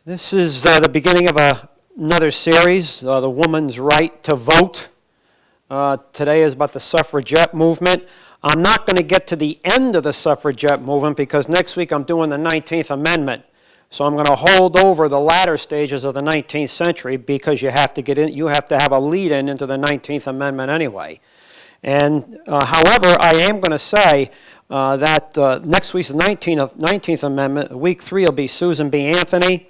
This is the beginning of another series, The Woman's Right to Vote. Today is about the Suffragette Movement. I'm not going to get to the end of the Suffragette Movement because next week I'm doing the 19th Amendment. So I'm going to hold over the latter stages of the 19th century because you have to get in, you have to have a lead-in into the 19th Amendment anyway. And however, I am going to say that next week's 19th Amendment, week 3 will be Susan B. Anthony.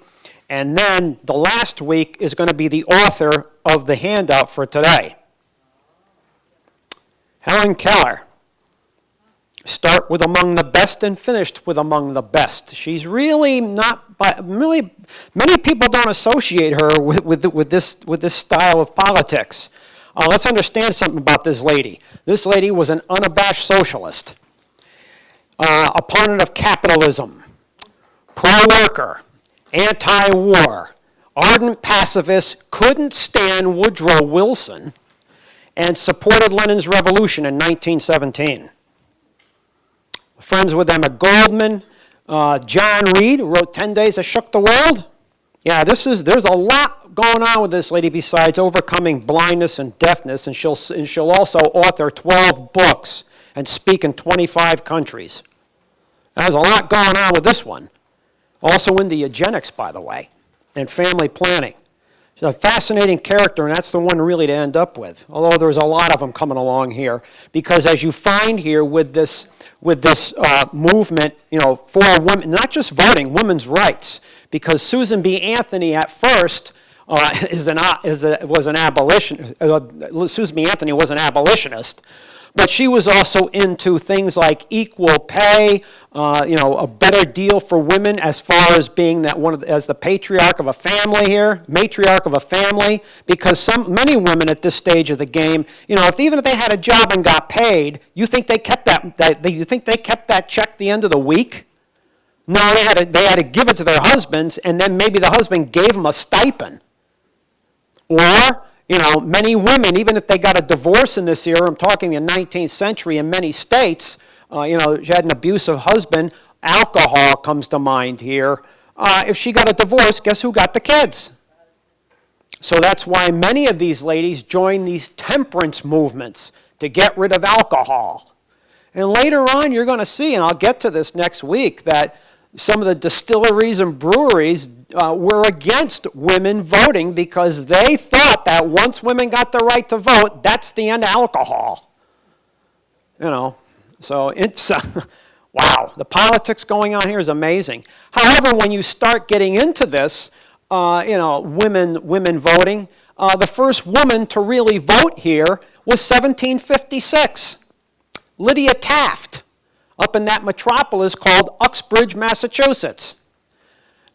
And then the last week is going to be the author of the handout for today. Helen Keller. Start with among the best and finished with among the best. She's really not, many people don't associate her with this style of politics. Let's understand something about this lady. This lady was an unabashed socialist, opponent of capitalism, pro-worker, anti-war, ardent pacifist, couldn't stand Woodrow Wilson, and supported Lenin's revolution in 1917. Friends with Emma Goldman, John Reed, who wrote 10 Days That Shook the World. Yeah, there's a lot going on with this lady besides overcoming blindness and deafness, and she'll also author 12 books and speak in 25 countries. There's a lot going on with this one. Also into eugenics, by the way, and family planning. She's a fascinating character, and that's the one really to end up with, although there's a lot of them coming along here, because as you find here with this movement, for women, not just voting, women's rights, because Susan B. Anthony at first was an abolitionist. Susan B. Anthony was an abolitionist, but she was also into things like equal pay, a better deal for women as far as being as the patriarch of a family here, matriarch of a family, because many women at this stage of the game, even if they had a job and got paid, you think they kept that check the end of the week? No, they had to give it to their husbands, and then maybe the husband gave them a stipend. Or many women, even if they got a divorce in this era, I'm talking the 19th century in many states, she had an abusive husband, alcohol comes to mind here. If she got a divorce, guess who got the kids? So that's why many of these ladies join these temperance movements to get rid of alcohol. And later on, you're going to see, and I'll get to this next week, that some of the distilleries and breweries were against women voting because they thought that once women got the right to vote, that's the end of alcohol. So it's, wow, the politics going on here is amazing. However, when you start getting into this, women voting, the first woman to really vote here was 1756, Lydia Taft, up in that metropolis called Uxbridge, Massachusetts.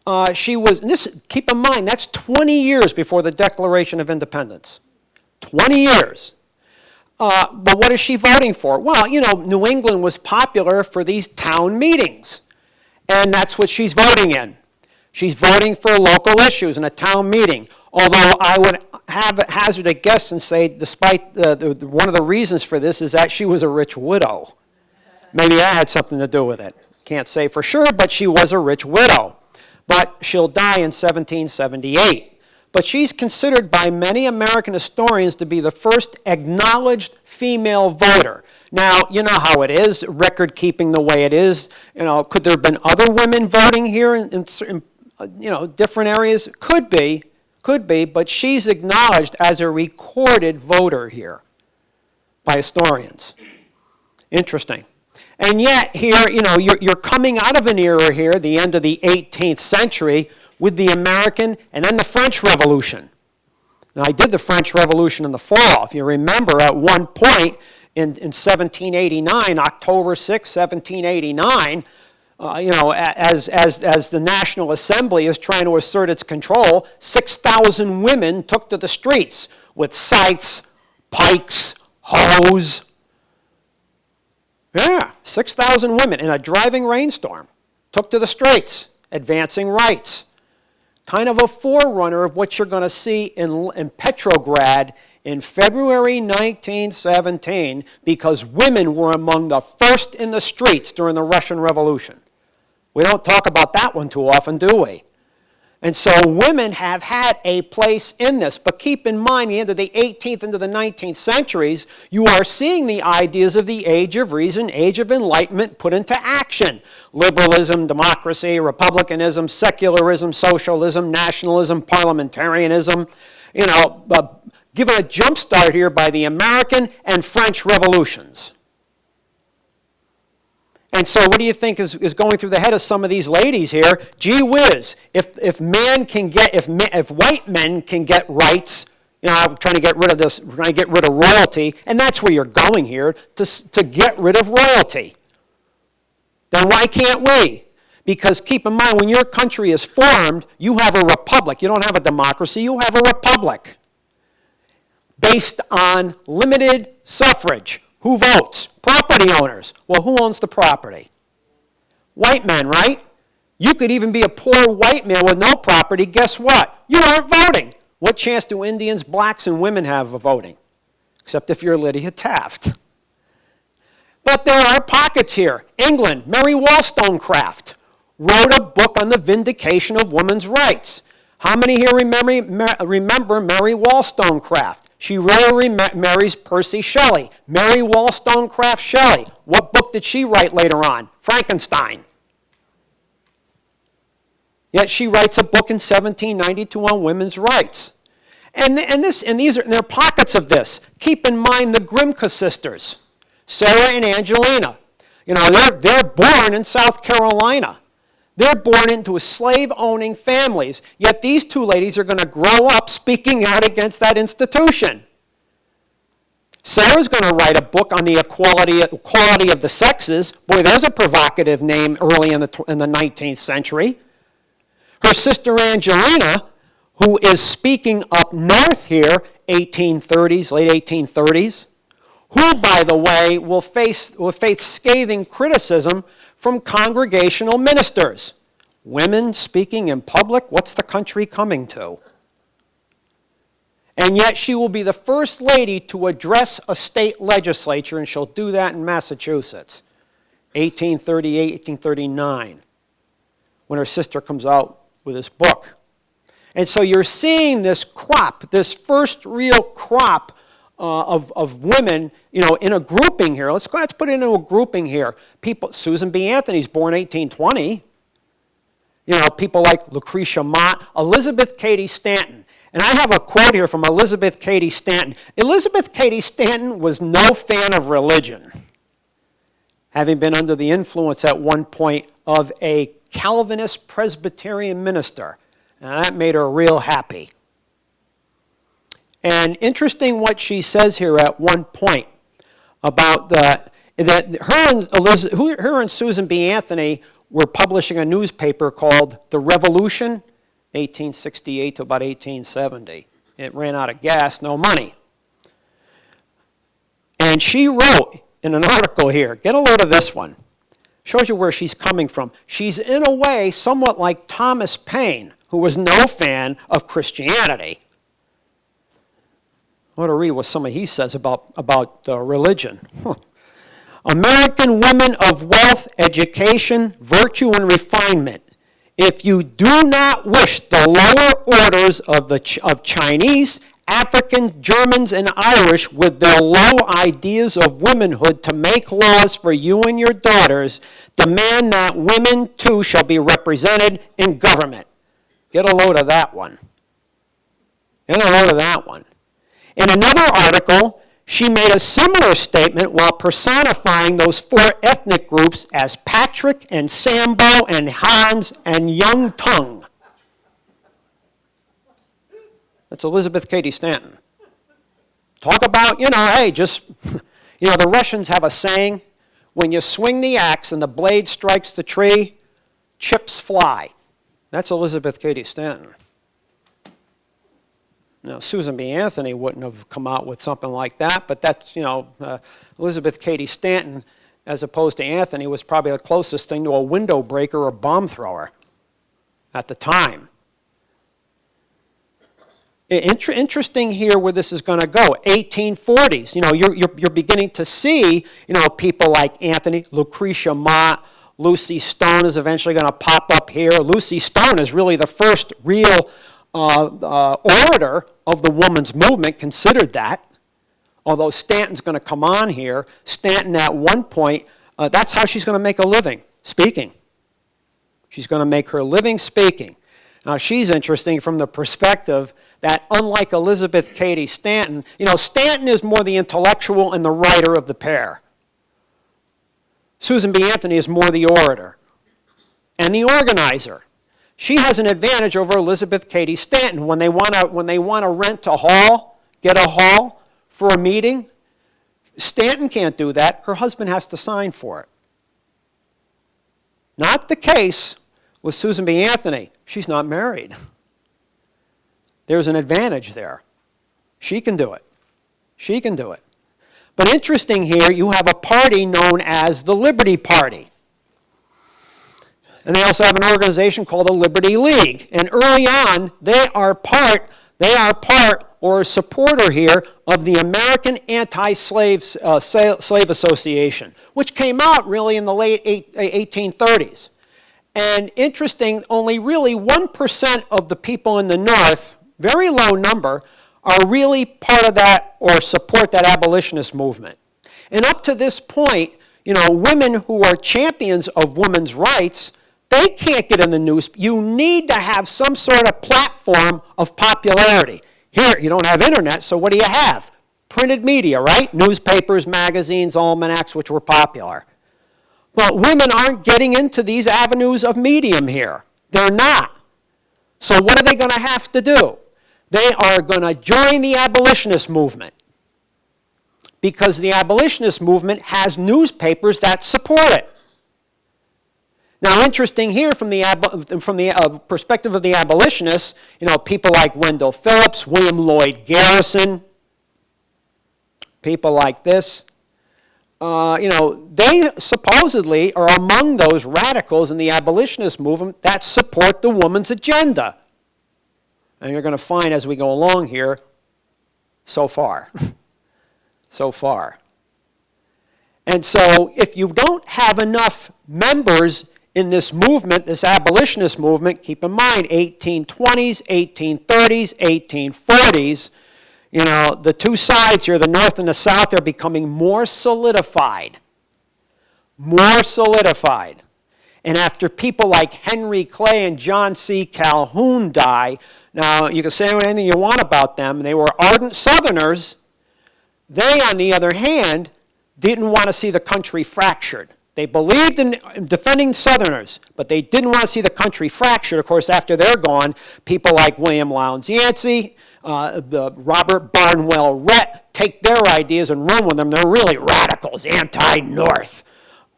Keep in mind, that's 20 years before the Declaration of Independence. 20 years. But what is she voting for? Well, New England was popular for these town meetings, and that's what she's voting in. She's voting for local issues in a town meeting, although I would hazard a guess and say, despite one of the reasons for this is that she was a rich widow. Maybe that had something to do with it. Can't say for sure, but she was a rich widow. But she'll die in 1778. But she's considered by many American historians to be the first acknowledged female voter. Now, you know how it is, record keeping the way it is. Could there have been other women voting here in different areas? Could be, but she's acknowledged as a recorded voter here by historians. Interesting. And yet here, you're coming out of an era here, the end of the 18th century, with the American and then the French Revolution. Now, I did the French Revolution in the fall. If you remember, at one point in 1789, October 6, 1789, as the National Assembly is trying to assert its control, 6,000 women took to the streets with scythes, pikes, hoes. Yeah, 6,000 women in a driving rainstorm took to the streets, advancing rights. Kind of a forerunner of what you're going to see in Petrograd in February 1917, because women were among the first in the streets during the Russian Revolution. We don't talk about that one too often, do we? And so women have had a place in this. But keep in mind, the end of the 18th into the 19th centuries, you are seeing the ideas of the Age of Reason, Age of Enlightenment put into action. Liberalism, democracy, republicanism, secularism, socialism, nationalism, parliamentarianism. Given a jump start here by the American and French revolutions. And so what do you think is going through the head of some of these ladies here? Gee whiz, if white men can get rights, trying to get rid of this, trying to get rid of royalty, and that's where you're going here, to get rid of royalty, then why can't we? Because keep in mind, when your country is formed, you have a republic. You don't have a democracy, you have a republic. Based on limited suffrage. Who votes? Property owners. Well, who owns the property? White men, right? You could even be a poor white man with no property. Guess what? You aren't voting. What chance do Indians, blacks, and women have of voting? Except if you're Lydia Taft. But there are pockets here. England, Mary Wollstonecraft wrote a book on the vindication of women's rights. How many here remember Mary Wollstonecraft? She really marries Percy Shelley. Mary Wollstonecraft Shelley. What book did she write later on? Frankenstein. Yet she writes a book in 1792 on women's rights. And there are pockets of this. Keep in mind the Grimke sisters, Sarah and Angelina. They're born in South Carolina. They're born into slave-owning families, yet these two ladies are going to grow up speaking out against that institution. Sarah's going to write a book on the equality of the sexes. Boy, there's a provocative name early in the 19th century. Her sister Angelina, who is speaking up north here, 1830s, late 1830s, who, by the way, will face scathing criticism from congregational ministers. Women speaking in public, what's the country coming to? And yet she will be the first lady to address a state legislature, and she'll do that in Massachusetts, 1838, 1839, when her sister comes out with this book. And so you're seeing this crop, this first real crop of women, in a grouping here. Let's put it into a grouping here. Susan B. Anthony's born 1820. People like Lucretia Mott, Elizabeth Cady Stanton. And I have a quote here from Elizabeth Cady Stanton. Elizabeth Cady Stanton was no fan of religion, having been under the influence at one point of a Calvinist Presbyterian minister. And that made her real happy. And interesting what she says here at one point about that her and Susan B. Anthony were publishing a newspaper called The Revolution, 1868 to about 1870. It ran out of gas, no money. And she wrote in an article here, get a load of this one, shows you where she's coming from. She's in a way somewhat like Thomas Paine, who was no fan of Christianity. I want to read what some of he says about religion. American women of wealth, education, virtue, and refinement, if you do not wish the lower orders of Chinese, African, Germans, and Irish with their low ideas of womanhood to make laws for you and your daughters, demand that women too shall be represented in government. Get a load of that one. Get a load of that one. In another article, she made a similar statement while personifying those four ethnic groups as Patrick and Sambo and Hans and Young Tongue. That's Elizabeth Cady Stanton. Talk about, hey, the Russians have a saying, when you swing the axe and the blade strikes the tree, chips fly. That's Elizabeth Cady Stanton. Now, Susan B. Anthony wouldn't have come out with something like that, but that's, Elizabeth Cady Stanton, as opposed to Anthony, was probably the closest thing to a window breaker or bomb thrower at the time. Interesting here where this is going to go. 1840s, you're beginning to see, people like Anthony, Lucretia Mott, Lucy Stone is eventually going to pop up here. Lucy Stone is really the first real orator of the women's movement, considered that. Although Stanton's going to come on here. Stanton at one point, that's how she's going to make a living, speaking. She's going to make her living speaking. Now, she's interesting from the perspective that unlike Elizabeth Cady Stanton, Stanton is more the intellectual and the writer of the pair. Susan B. Anthony is more the orator and the organizer. She has an advantage over Elizabeth Cady Stanton. When they want to rent a hall, get a hall for a meeting, Stanton can't do that. Her husband has to sign for it. Not the case with Susan B. Anthony. She's not married. There's an advantage there. She can do it. She can do it. But interesting here, you have a party known as the Liberty Party. And they also have an organization called the Liberty League. And early on, they are part or a supporter here of the American Anti-Slave Slave Association, which came out really in the late 1830s. And interesting, only really 1% of the people in the North, very low number, are really part of that or support that abolitionist movement. And up to this point, women who are champions of women's rights, they can't get in the news. You need to have some sort of platform of popularity. Here, you don't have internet, so what do you have? Printed media, right? Newspapers, magazines, almanacs, which were popular. But women aren't getting into these avenues of medium here. They're not. So what are they going to have to do? They are going to join the abolitionist movement, because the abolitionist movement has newspapers that support it. Now, interesting here from the perspective of the abolitionists, people like Wendell Phillips, William Lloyd Garrison, people like this, they supposedly are among those radicals in the abolitionist movement that support the woman's agenda. And you're going to find as we go along here, so far. So far. And so if you don't have enough members in this movement, this abolitionist movement, keep in mind 1820s, 1830s, 1840s, the two sides here, the North and the South, are becoming more solidified. More solidified. And after people like Henry Clay and John C. Calhoun die, now you can say anything you want about them, they were ardent Southerners. They, on the other hand, didn't want to see the country fractured. They believed in defending Southerners, but they didn't want to see the country fractured. Of course, after they're gone, people like William Lowndes Yancey, the Robert Barnwell Rhett take their ideas and run with them. They're really radicals, anti-North.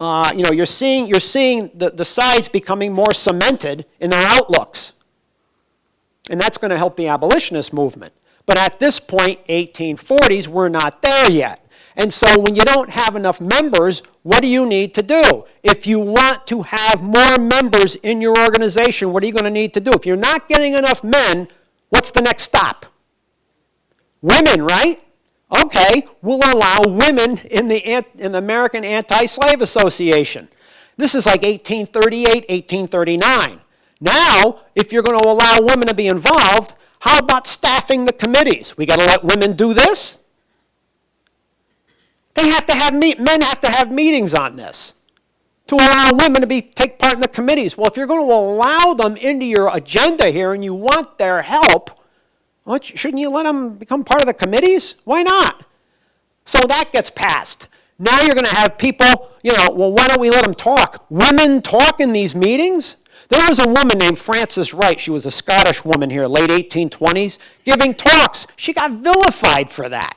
You're seeing the sides becoming more cemented in their outlooks. And that's going to help the abolitionist movement. But at this point, 1840s, we're not there yet. And so when you don't have enough members, what do you need to do? If you want to have more members in your organization, what are you going to need to do? If you're not getting enough men, what's the next stop? Women, right? Okay, we'll allow women in the American Anti-Slave Association. This is like 1838, 1839. Now, if you're going to allow women to be involved, how about staffing the committees? We got to let women do this? Men have to have meetings on this to allow women to take part in the committees. Well, if you're going to allow them into your agenda here and you want their help, shouldn't you let them become part of the committees? Why not? So that gets passed. Now you're going to have people, well, why don't we let them talk? Women talk in these meetings? There was a woman named Frances Wright. She was a Scottish woman here, late 1820s, giving talks. She got vilified for that.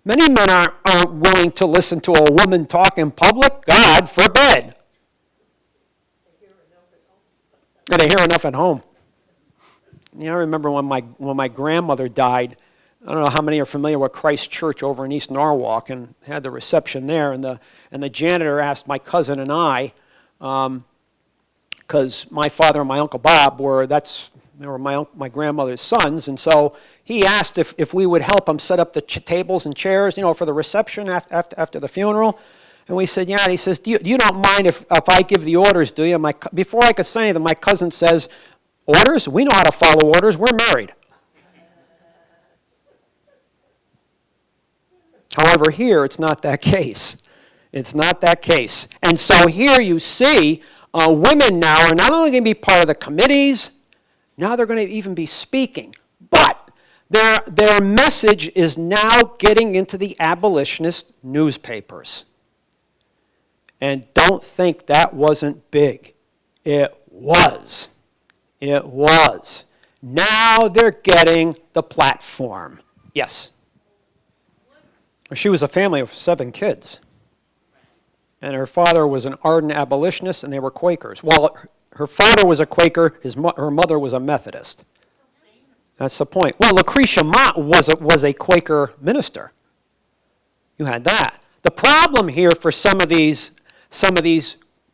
Many men aren't willing to listen to a woman talk in public. God forbid. They hear enough at home. I remember when my grandmother died. I don't know how many are familiar with Christ Church over in East Norwalk, and had the reception there. And the janitor asked my cousin and I, because my father and my Uncle Bob were my grandmother's sons, and so he asked if we would help him set up the tables and chairs, for the reception after the funeral. And we said, yeah. And he says, you don't mind if I give the orders, do you? Before I could say anything, my cousin says, orders? We know how to follow orders. We're married. However, here, it's not that case. It's not that case. And so here you see women now are not only going to be part of the committees, now they're going to even be speaking. But their message is now getting into the abolitionist newspapers. And don't think that wasn't big. It was. It was. Now they're getting the platform. Yes? She was a family of 7 kids. And her father was an ardent abolitionist, and they were Quakers. Well, her father was a Quaker, her mother was a Methodist. That's the point. Well, Lucretia Mott was a Quaker minister. You had that. The problem here for some of these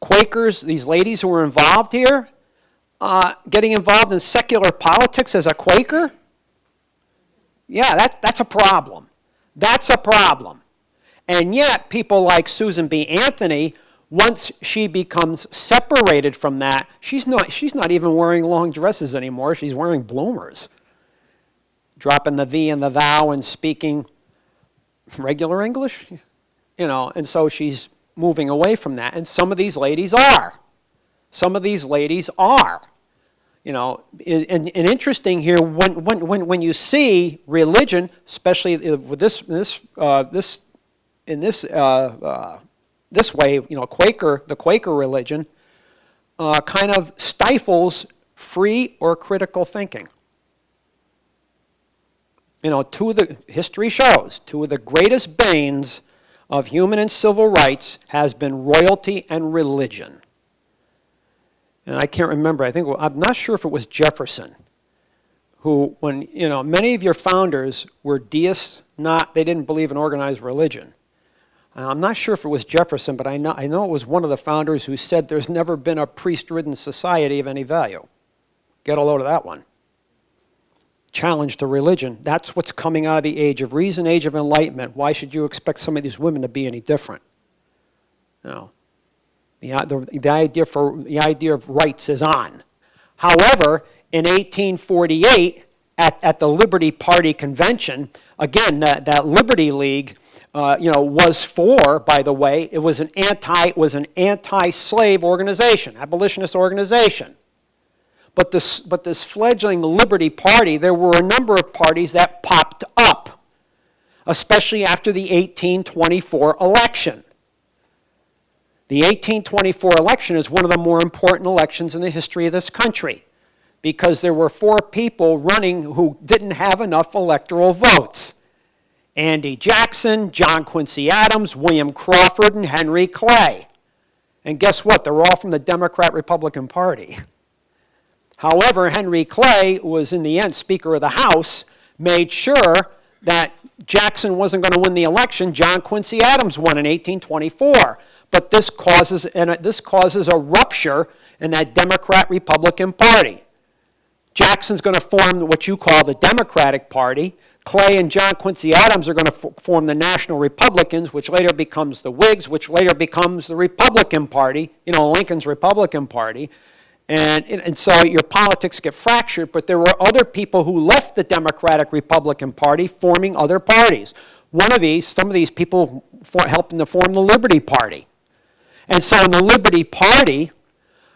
Quakers, these ladies who were involved here, getting involved in secular politics as a Quaker, yeah, that's a problem. That's a problem. And yet, people like Susan B. Anthony, once she becomes separated from that, she's not even wearing long dresses anymore. She's wearing bloomers, dropping the thee and the thou and speaking regular English, and so she's moving away from that. And some of these ladies are. Some of these ladies are. And interesting here, when you see religion, especially with this way, the Quaker religion, kind of stifles free or critical thinking. History shows, 2 of the greatest banes of human and civil rights has been royalty and religion. And I can't remember, I'm not sure if it was Jefferson, who, when, many of your founders were deists, they didn't believe in organized religion. I'm not sure if it was Jefferson, but I know it was one of the founders who said there's never been a priest-ridden society of any value. Get a load of that one. Challenge to religion. That's what's coming out of the age of reason, age of enlightenment. Why should you expect some of these women to be any different? The idea of rights is on. However, in 1848, at the Liberty Party convention, again, that Liberty League, was for, by the way, it was an anti-slave organization, abolitionist organization. But this fledgling Liberty Party, there were a number of parties that popped up, especially after the 1824 election. The 1824 election is one of the more important elections in the history of this country because there were 4 people running who didn't have enough electoral votes. Andy Jackson, John Quincy Adams, William Crawford, and Henry Clay. And guess what? They're all from the Democrat-Republican Party. However, Henry Clay was, in the end, Speaker of the House, made sure that Jackson wasn't going to win the election. John Quincy Adams won in 1824. But this causes a rupture in that Democrat-Republican Party. Jackson's going to form what you call the Democratic Party. Clay and John Quincy Adams are going to form the National Republicans, which later becomes the Whigs, which later becomes the Republican Party, Lincoln's Republican Party. And so your politics get fractured, but there were other people who left the Democratic Republican Party forming other parties. Some of these people helping to form the Liberty Party. And so in the Liberty Party,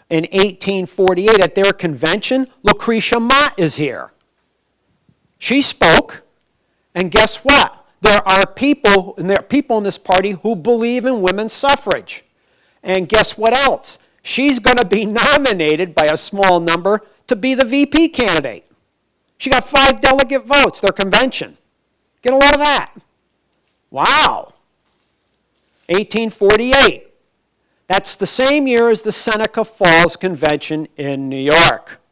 in 1848 at their convention, Lucretia Mott is here. She spoke, and guess what? There are people in this party who believe in women's suffrage. And guess what else? She's going to be nominated by a small number to be the VP candidate. She got 5 delegate votes, their convention. Get a load of that. Wow. 1848. That's the same year as the Seneca Falls Convention in New York,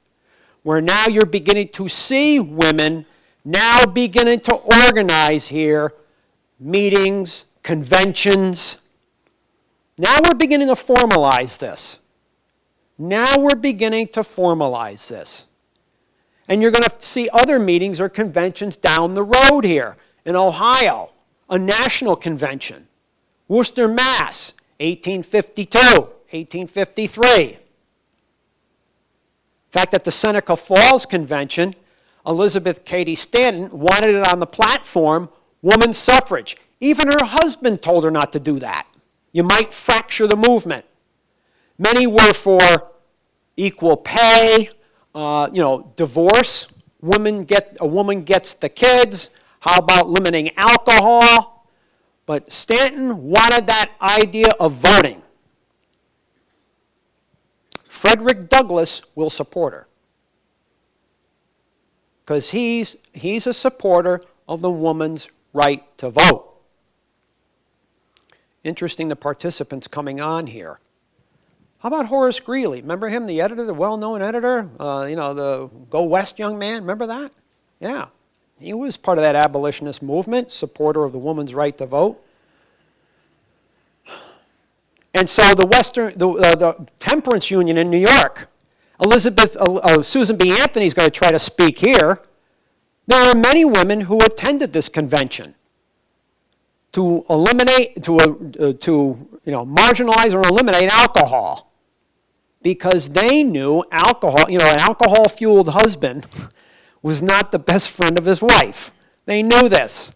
where now you're beginning to see women now beginning to organize here, meetings, conventions. Now we're beginning to formalize this. Now we're beginning to formalize this. And you're going to see other meetings or conventions down the road here in Ohio, a national convention. Worcester, Mass., 1852, 1853. In fact, at the Seneca Falls Convention, Elizabeth Cady Stanton wanted it on the platform, woman's suffrage. Even her husband told her not to do that. You might fracture the movement. Many were for equal pay, divorce. A woman gets the kids. How about limiting alcohol? But Stanton wanted that idea of voting. Frederick Douglass will support her, because he's a supporter of the woman's right to vote. Interesting, the participants coming on here. How about Horace Greeley? Remember him, the editor, the well-known editor? The Go West young man, remember that? Yeah, he was part of that abolitionist movement, supporter of the woman's right to vote. And so the Temperance Union in New York, Susan B. Anthony is going to try to speak here. There are many women who attended this convention to eliminate, marginalize or eliminate alcohol, because they knew alcohol, an alcohol-fueled husband was not the best friend of his wife. They knew this.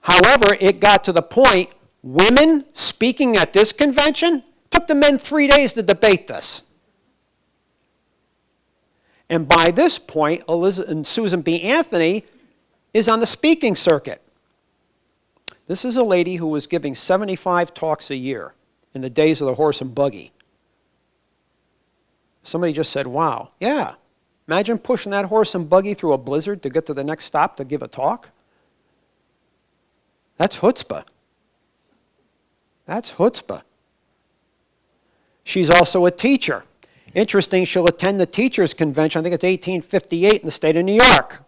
However, it got to the point, women speaking at this convention, took the men 3 days to debate this. And by this point, Susan B. Anthony is on the speaking circuit. This is a lady who was giving 75 talks a year in the days of the horse and buggy. Somebody just said, wow, yeah. Imagine pushing that horse and buggy through a blizzard to get to the next stop to give a talk. That's chutzpah. That's chutzpah. She's also a teacher. Interesting, she'll attend the teachers' convention, I think it's 1858 in the state of New York.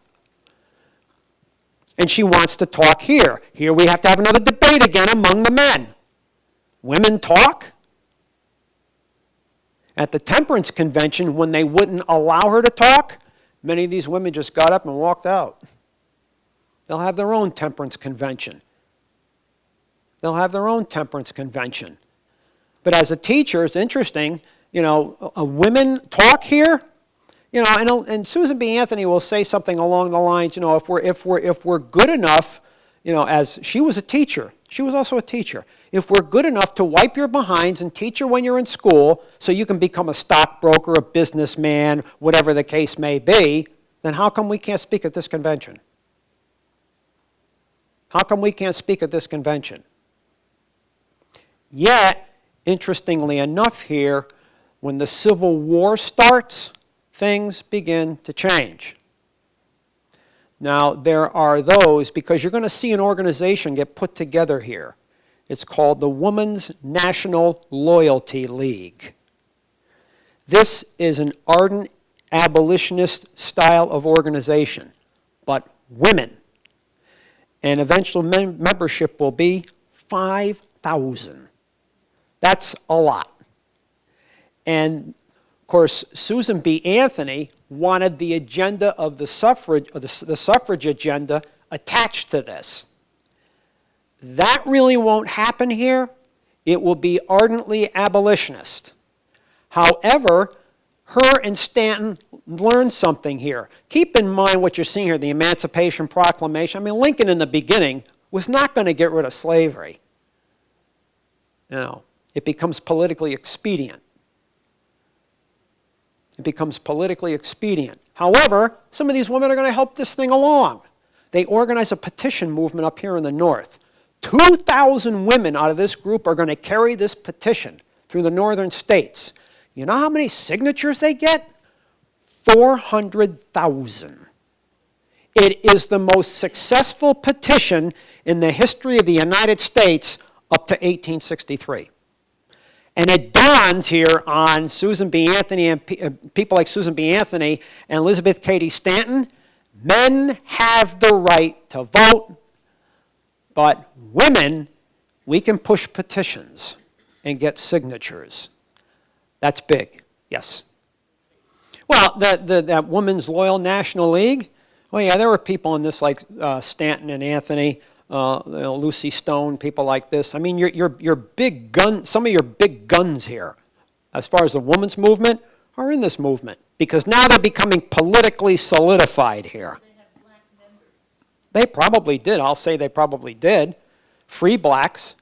And she wants to talk here. Here we have to have another debate again among the men. Women talk? At the temperance convention, when they wouldn't allow her to talk, many of these women just got up and walked out. They'll have their own temperance convention. They'll have their own temperance convention. But as a teacher, it's interesting, women talk here, and Susan B. Anthony will say something along the lines, if we're good enough, as she was a teacher, she was also a teacher. If we're good enough to wipe your behinds and teach you when you're in school so you can become a stockbroker, a businessman, whatever the case may be, then how come we can't speak at this convention? How come we can't speak at this convention? Yet, interestingly enough here, when the Civil War starts, things begin to change. Now, there are those, because you're going to see an organization get put together here. It's called the Women's National Loyalty League. This is an ardent abolitionist style of organization, but women. And eventual membership will be 5,000. That's a lot. And of course, Susan B. Anthony wanted the agenda of the suffrage, the suffrage agenda attached to this. That really won't happen here. It will be ardently abolitionist. However, her and Stanton learned something here. Keep in mind what you're seeing here, the Emancipation Proclamation. I mean, Lincoln in the beginning was not going to get rid of slavery. It becomes politically expedient. It becomes politically expedient. However, some of these women are going to help this thing along. They organize a petition movement up here in the north. 2,000 women out of this group are going to carry this petition through the northern states. You know how many signatures they get? 400,000. It is the most successful petition in the history of the United States up to 1863. And it dawns here on Susan B. Anthony and people like Susan B. Anthony and Elizabeth Cady Stanton, men have the right to vote, but women, we can push petitions and get signatures. That's big. Yes? Well, that Women's Loyal National League, oh yeah, there were people in this like Stanton and Anthony. Lucy Stone, people like this. I mean, your big gun, some of your big guns here, as far as the women's movement, are in this movement because now they're becoming politically solidified here. They have black members. They probably did. I'll say they probably did. Free blacks.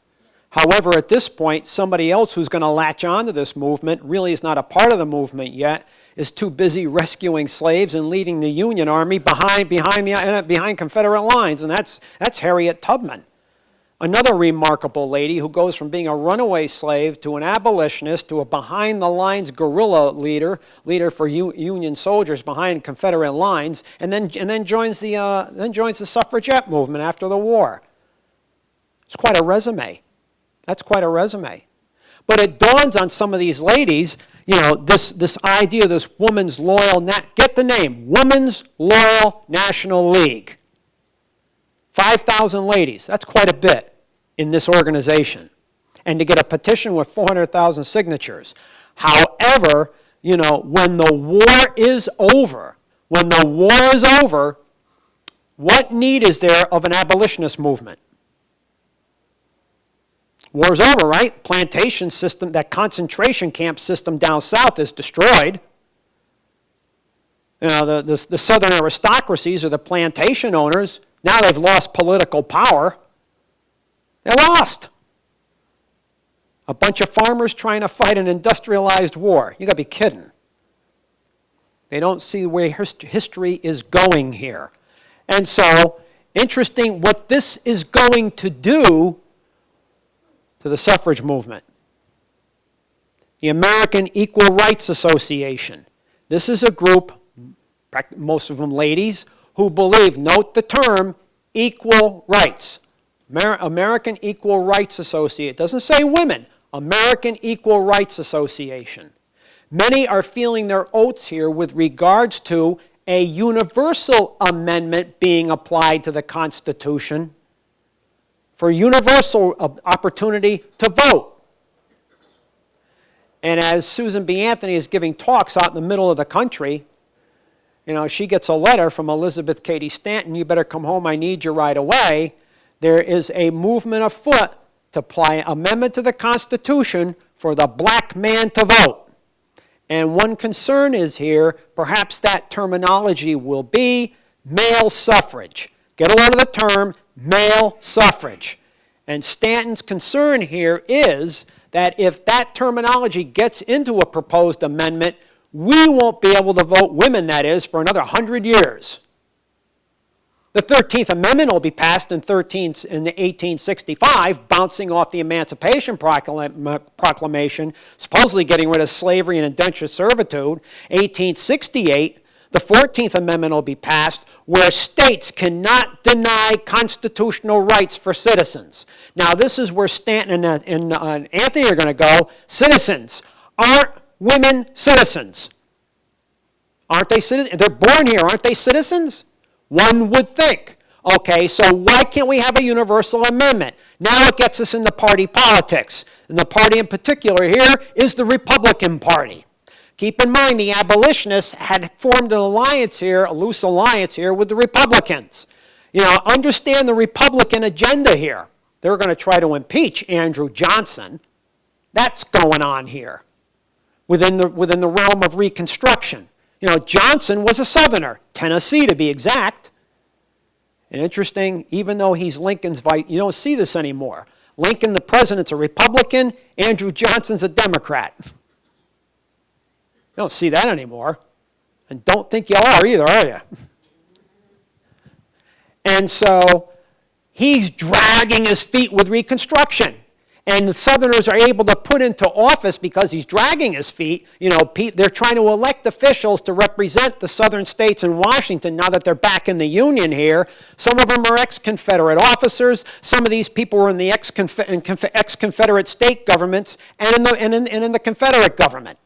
However, at this point, somebody else who's going to latch onto this movement really is not a part of the movement yet, is too busy rescuing slaves and leading the Union Army behind Confederate lines, and that's Harriet Tubman. Another remarkable lady who goes from being a runaway slave to an abolitionist to a behind-the-lines guerrilla leader for Union soldiers behind Confederate lines, and then joins the Suffragette movement after the war. It's quite a resume. That's quite a resume. But it dawns on some of these ladies, you know, this idea, this Women's Loyal, get the name, Women's Loyal National League. 5,000 ladies, that's quite a bit in this organization. And to get a petition with 400,000 signatures. However, you know, when the war is over, what need is there of an abolitionist movement? War's over, right? Plantation system, that concentration camp system down south is destroyed. You know, the southern aristocracies or the plantation owners, now they've lost political power. They're lost. A bunch of farmers trying to fight an industrialized war. You got to be kidding. They don't see where history is going here. And so, interesting what this is going to do to the suffrage movement. The American Equal Rights Association. This is a group, most of them ladies, who believe, note the term, equal rights. American Equal Rights Association. It doesn't say women. American Equal Rights Association. Many are feeling their oats here with regards to a universal amendment being applied to the Constitution for universal opportunity to vote. And as Susan B. Anthony is giving talks out in the middle of the country, you know, she gets a letter from Elizabeth Cady Stanton, you better come home, I need you right away. There is a movement afoot to apply an amendment to the Constitution for the black man to vote. And one concern is here, perhaps that terminology will be male suffrage. Get a load of the term, male suffrage. And Stanton's concern here is that if that terminology gets into a proposed amendment, we won't be able to vote, women that is, for another 100 years. The 13th Amendment will be passed in 1865, bouncing off the Emancipation Proclamation, supposedly getting rid of slavery and indentured servitude. 1868, the 14th Amendment will be passed, where states cannot deny constitutional rights for citizens. Now, this is where Stanton and Anthony are going to go. Citizens. Aren't women citizens? Aren't they citizens? They're born here. Aren't they citizens? One would think. Okay, so why can't we have a universal amendment? Now it gets us into party politics. And the party in particular here is the Republican Party. Keep in mind, the abolitionists had formed an alliance here, a loose alliance here with the Republicans. You know, understand the Republican agenda here. They're going to try to impeach Andrew Johnson. That's going on here within the realm of Reconstruction. You know, Johnson was a Southerner, Tennessee to be exact. And interesting, even though he's Lincoln's vice, you don't see this anymore. Lincoln, the president's a Republican, Andrew Johnson's a Democrat. You don't see that anymore. And don't think you are either, are you? And so he's dragging his feet with Reconstruction. And the Southerners are able to put into office, because he's dragging his feet, you know, they're trying to elect officials to represent the Southern states in Washington now that they're back in the Union here. Some of them are ex-Confederate officers. Some of these people were in the ex-Confederate state governments and in the Confederate government.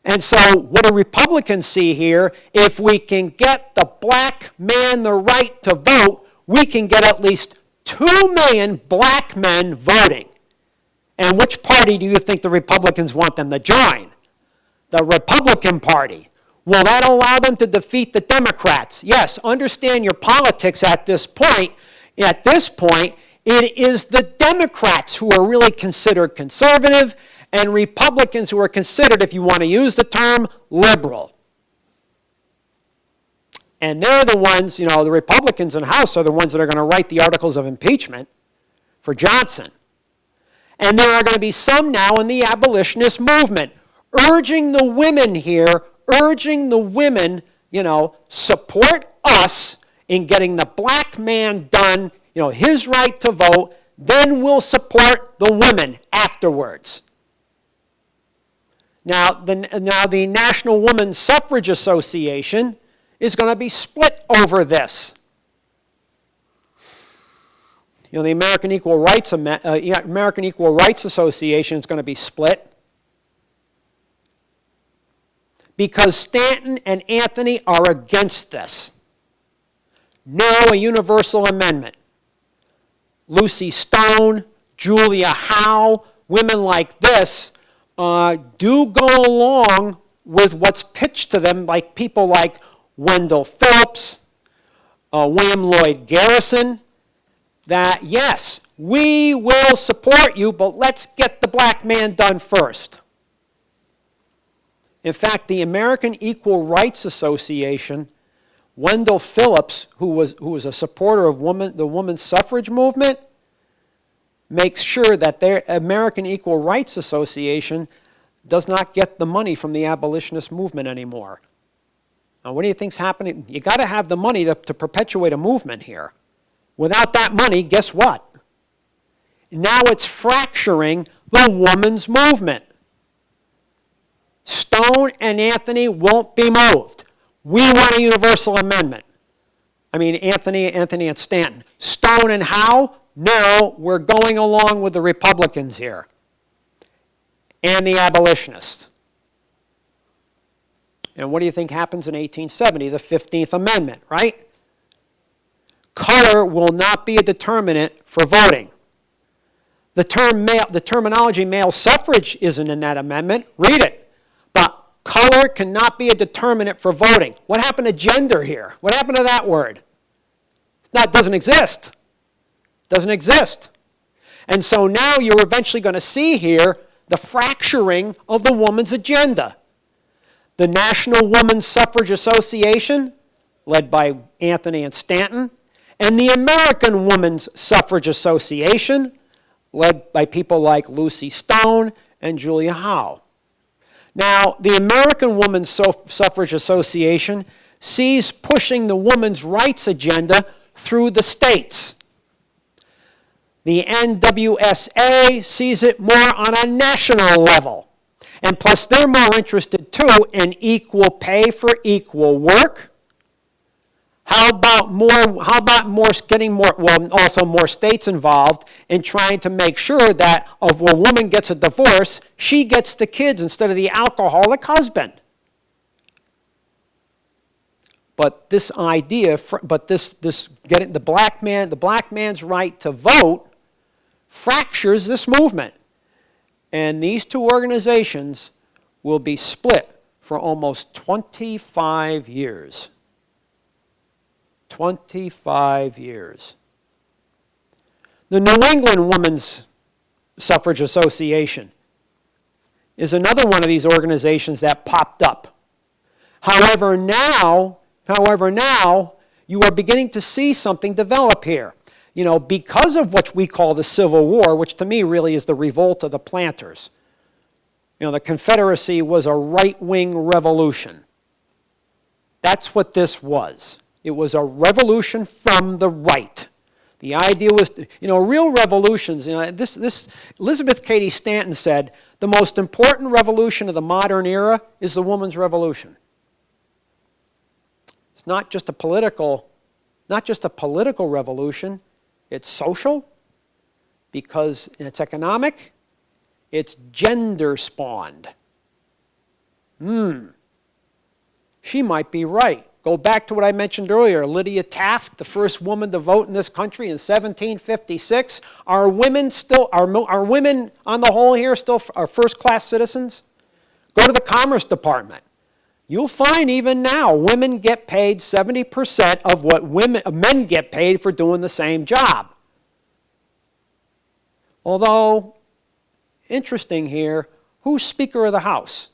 And so what do Republicans see here? If we can get the black man the right to vote, we can get at least 2 million black men voting. And which party do you think the Republicans want them to join? The Republican Party. Will that allow them to defeat the Democrats? Yes, understand your politics at this point. At this point, it is the Democrats who are really considered conservative and Republicans who are considered, if you want to use the term, liberal. And they're the ones, you know, the Republicans in the House are the ones that are going to write the articles of impeachment for Johnson. And there are going to be some now in the abolitionist movement urging the women here, urging the women, you know, support us in getting the black man done, you know, his right to vote, then we'll support the women afterwards. Now, the National Women's Suffrage Association is going to be split over this. You know, the American Equal Rights Association is going to be split because Stanton and Anthony are against this. No, a universal amendment. Lucy Stone, Julia Howe, women like this do go along with what's pitched to them, like people like Wendell Phillips, William Lloyd Garrison, that yes, we will support you, but let's get the black man done first. In fact, the American Equal Rights Association, Wendell Phillips, who was a supporter of the women's suffrage movement, makes sure that their American Equal Rights Association does not get the money from the abolitionist movement anymore. Now, what do you think's happening? You got to have the money to perpetuate a movement here. Without that money, guess what? Now it's fracturing the women's movement. Stone and Anthony won't be moved. We want a universal amendment. I mean, Anthony and Stanton. Stone and Howe? No, we're going along with the Republicans here and the abolitionists. And what do you think happens in 1870? The 15th Amendment, right? Color will not be a determinant for voting. The terminology male suffrage isn't in that amendment. Read it. But color cannot be a determinant for voting. What happened to gender here? What happened to that word? It doesn't exist. Doesn't exist. And so now you're eventually going to see here the fracturing of the woman's agenda. The National Women's Suffrage Association, led by Anthony and Stanton, and the American Women's Suffrage Association, led by people like Lucy Stone and Julia Howe. Now, the American Women's Suffrage Association sees pushing the women's rights agenda through the states. The NWSA sees it more on a national level. And plus, they're more interested, too, in equal pay for equal work. How about getting more states involved in trying to make sure that if a woman gets a divorce, she gets the kids instead of the alcoholic husband. But this idea, this getting the black man's right to vote fractures this movement. And these two organizations will be split for almost 25 years. 25 years. The New England Women's Suffrage Association is another one of these organizations that popped up. However, now you are beginning to see something develop here. You know, because of what we call the Civil War, which to me really is the revolt of the planters. You know, the Confederacy was a right-wing revolution. That's what this was. It was a revolution from the right. The idea was, you know, real revolutions, you know, this Elizabeth Cady Stanton said, the most important revolution of the modern era is the woman's revolution. It's not just a political revolution, it's social, because it's economic, it's gender spawned. She might be right. Go back to what I mentioned earlier, Lydia Taft, the first woman to vote in this country in 1756. Are women on the whole here still are first-class citizens? Go to the Commerce Department. you'll find even now women get paid 70% of what men get paid for doing the same job. Although, interesting here, who's Speaker of the House?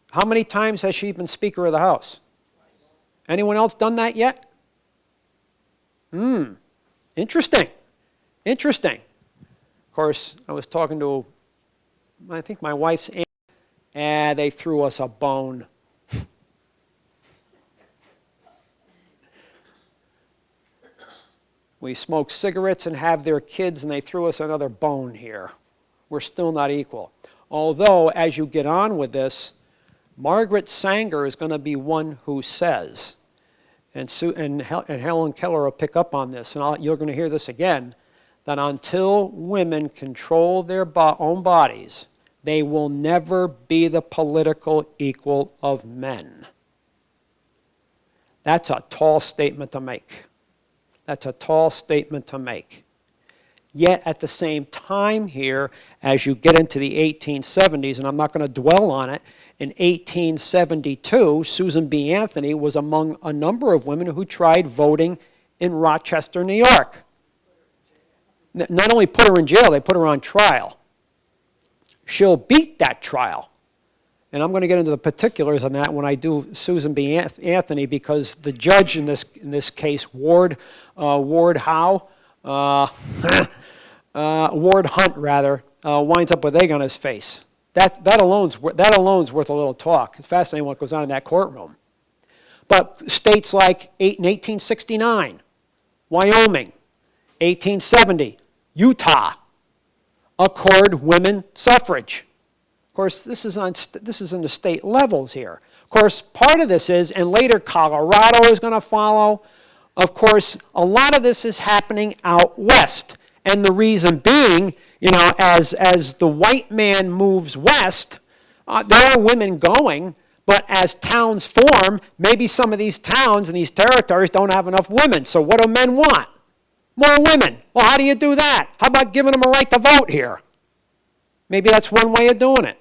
How many times has she been Speaker of the House? Anyone else done that yet? Interesting. Interesting. Of course, I was talking to, I think my wife's aunt, and they threw us a bone. We smoke cigarettes and have their kids, and they threw us another bone here. We're still not equal. Although, as you get on with this, Margaret Sanger is going to be one who says, and Helen Keller will pick up on this, and you're going to hear this again, that until women control their own bodies, they will never be the political equal of men. That's a tall statement to make. That's a tall statement to make. Yet at the same time here, as you get into the 1870s, and I'm not going to dwell on it, in 1872, Susan B. Anthony was among a number of women who tried voting in Rochester, New York. Not only put her in jail, they put her on trial. She'll beat that trial. And I'm going to get into the particulars on that when I do Susan B. Anthony, because the judge in this case, Ward Hunt, winds up with egg on his face. That alone's worth a little talk. It's fascinating what goes on in that courtroom. But states like in 1869, Wyoming, 1870, Utah, accord women suffrage. Of course, this is in the state levels here. Of course, part of this is, and later Colorado is going to follow. Of course, a lot of this is happening out west. And the reason being, you know, as the white man moves west, there are women going, but as towns form, maybe some of these towns and these territories don't have enough women. So what do men want? More women. Well, how do you do that? How about giving them a right to vote here? Maybe that's one way of doing it.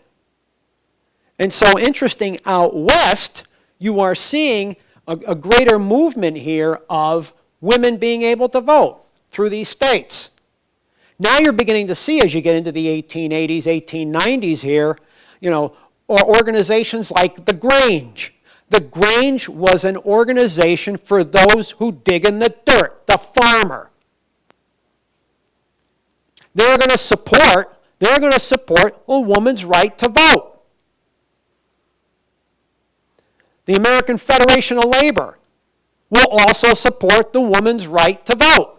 And so interesting, out west, you are seeing a greater movement here of women being able to vote through these states. Now you're beginning to see, as you get into the 1880s, 1890s here, you know, or organizations like the Grange. The Grange was an organization for those who dig in the dirt, the farmer. They're going to support a woman's right to vote. The American Federation of Labor will also support the woman's right to vote.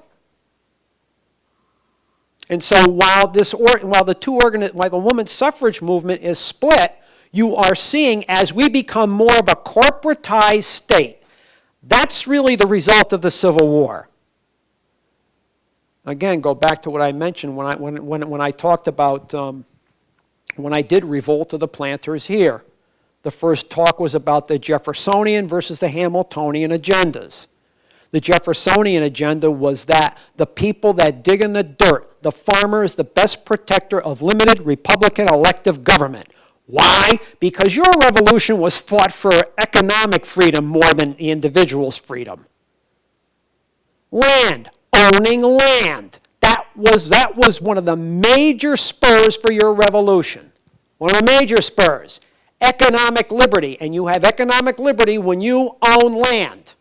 And so while the women's suffrage movement is split, you are seeing, as we become more of a corporatized state, that's really the result of the Civil War. Again, go back to what I mentioned when I talked about when I did Revolt of the Planters here. The first talk was about the Jeffersonian versus the Hamiltonian agendas. The Jeffersonian agenda was that the people that dig in the dirt, the farmer, is the best protector of limited Republican elective government. Why? Because your revolution was fought for economic freedom more than the individual's freedom. Land, owning land. That was one of the major spurs for your revolution. One of the major spurs. Economic liberty. And you have economic liberty when you own land.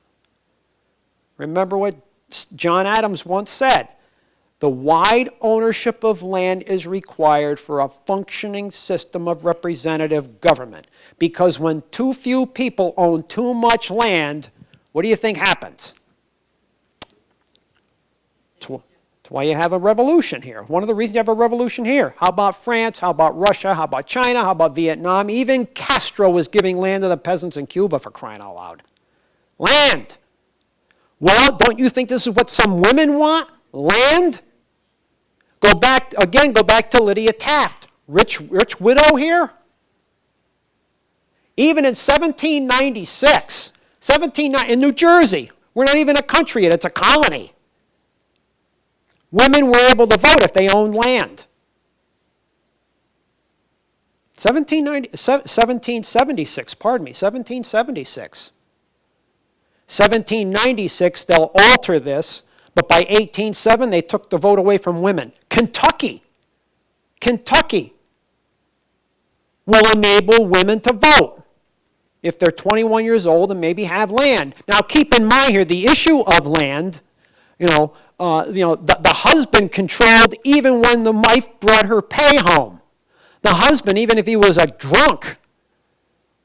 Remember what John Adams once said. The wide ownership of land is required for a functioning system of representative government. Because when too few people own too much land, what do you think happens? That's why you have a revolution here. One of the reasons you have a revolution here. How about France? How about Russia? How about China? How about Vietnam? Even Castro was giving land to the peasants in Cuba, for crying out loud. Land. Well, don't you think this is what some women want? Land? Go back to Lydia Taft. Rich widow here? Even in 1796, in New Jersey, we're not even a country yet, it's a colony. Women were able to vote if they owned land. 1776, pardon me, 1776. 1796, they'll alter this, but by 1807, they took the vote away from women. Kentucky will enable women to vote if they're 21 years old and maybe have land. Now, keep in mind here, the issue of land, the husband controlled even when the wife brought her pay home. The husband, even if he was a drunk,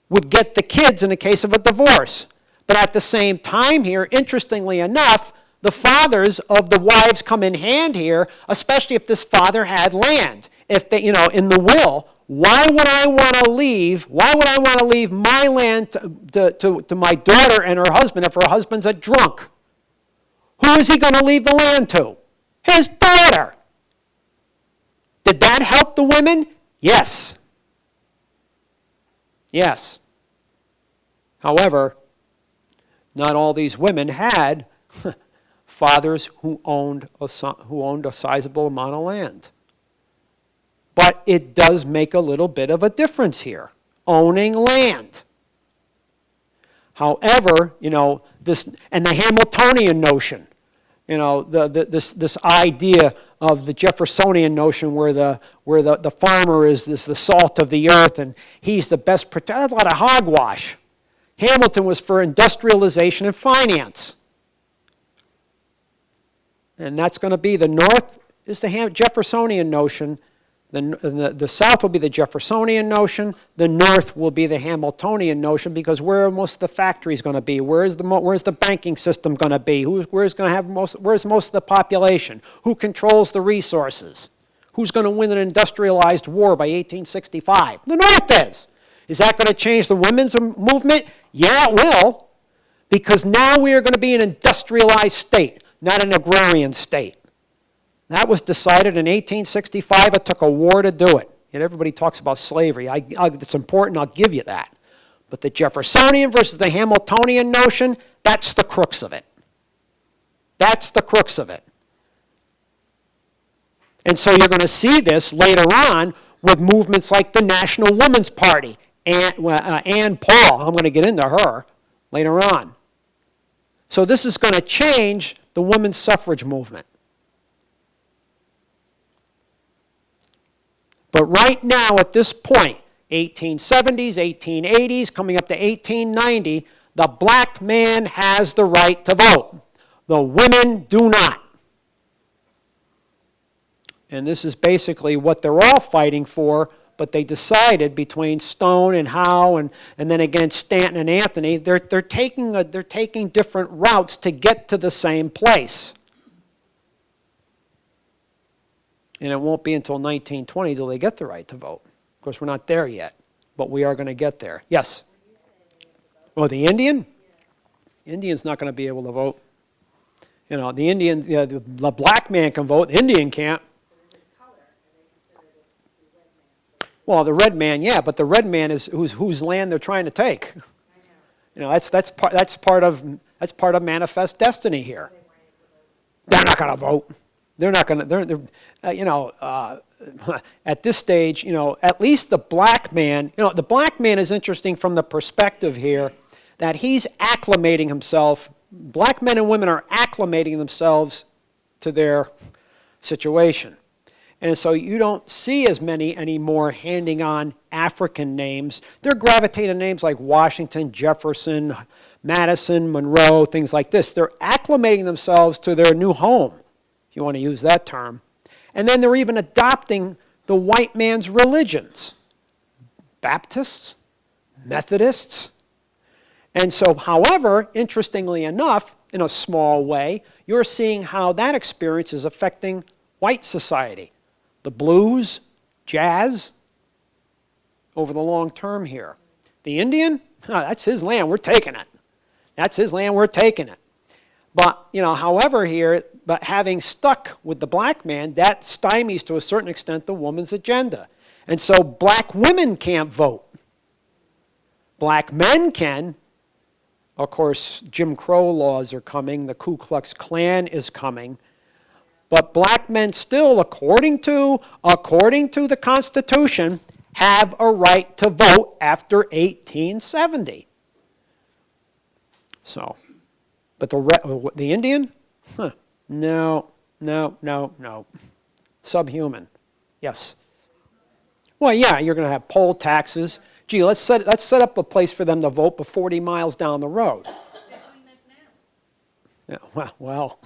would get the kids in the case of a divorce. But at the same time here, interestingly enough, the fathers of the wives come in hand here, especially if this father had land. If they, in the will, why would I want to leave my land to my daughter and her husband if her husband's a drunk? Who is he going to leave the land to? His daughter. Did that help the women? Yes. Yes. However, not all these women had fathers who owned a sizable amount of land. But it does make a little bit of a difference here, owning land. However, this and the Hamiltonian notion, this idea of the Jeffersonian notion where the farmer is the salt of the earth and he's the best protector. That's a lot of hogwash. Hamilton was for industrialization and finance. And that's going to be the North is the Jeffersonian notion. The South will be the Jeffersonian notion. The North will be the Hamiltonian notion because where are most of the factories going to be? Where's the banking system going to be? Where's most of the population? Who controls the resources? Who's going to win an industrialized war by 1865? The North is. Is that going to change the women's movement? Yeah, it will, because now we are going to be an industrialized state, not an agrarian state. That was decided in 1865. It took a war to do it. And everybody talks about slavery. It's important, I'll give you that. But the Jeffersonian versus the Hamiltonian notion, that's the crux of it. That's the crux of it. And so you're going to see this later on with movements like the National Women's Party. Ann Paul, I'm going to get into her later on. So this is going to change the women's suffrage movement. But right now, at this point, 1870s, 1880s, coming up to 1890, the black man has the right to vote. The women do not. And this is basically what they're all fighting for, but they decided between Stone and Howe and then again Stanton and Anthony, they're taking different routes to get to the same place. And it won't be until 1920 until they get the right to vote. Of course, we're not there yet, but we are going to get there. Yes? Well, the Indian? Indian's not going to be able to vote. The Indian, the black man can vote, the Indian can't. Well, the red man, yeah, but the red man is whose land they're trying to take. That's part of manifest destiny here. They're not going to vote. They're not going to. At this stage, at least the black man. The black man is interesting from the perspective here that he's acclimating himself. Black men and women are acclimating themselves to their situation. And so you don't see as many anymore handing on African names. They're gravitating to names like Washington, Jefferson, Madison, Monroe, things like this. They're acclimating themselves to their new home, if you want to use that term. And then they're even adopting the white man's religions. Baptists, Methodists. And so, however, interestingly enough, in a small way, you're seeing how that experience is affecting white society. The blues, jazz, over the long term here. The Indian, that's his land, we're taking it. That's his land, we're taking it. But, however here, but having stuck with the black man, that stymies to a certain extent the woman's agenda. And so black women can't vote. Black men can. Of course, Jim Crow laws are coming, the Ku Klux Klan is coming. But black men still, according to the Constitution, have a right to vote after 1870. So, but the Indian? Huh. No. Subhuman. Yes. Well, yeah, you're going to have poll taxes. Gee, let's set up a place for them to vote but 40 miles down the road. Yeah, well,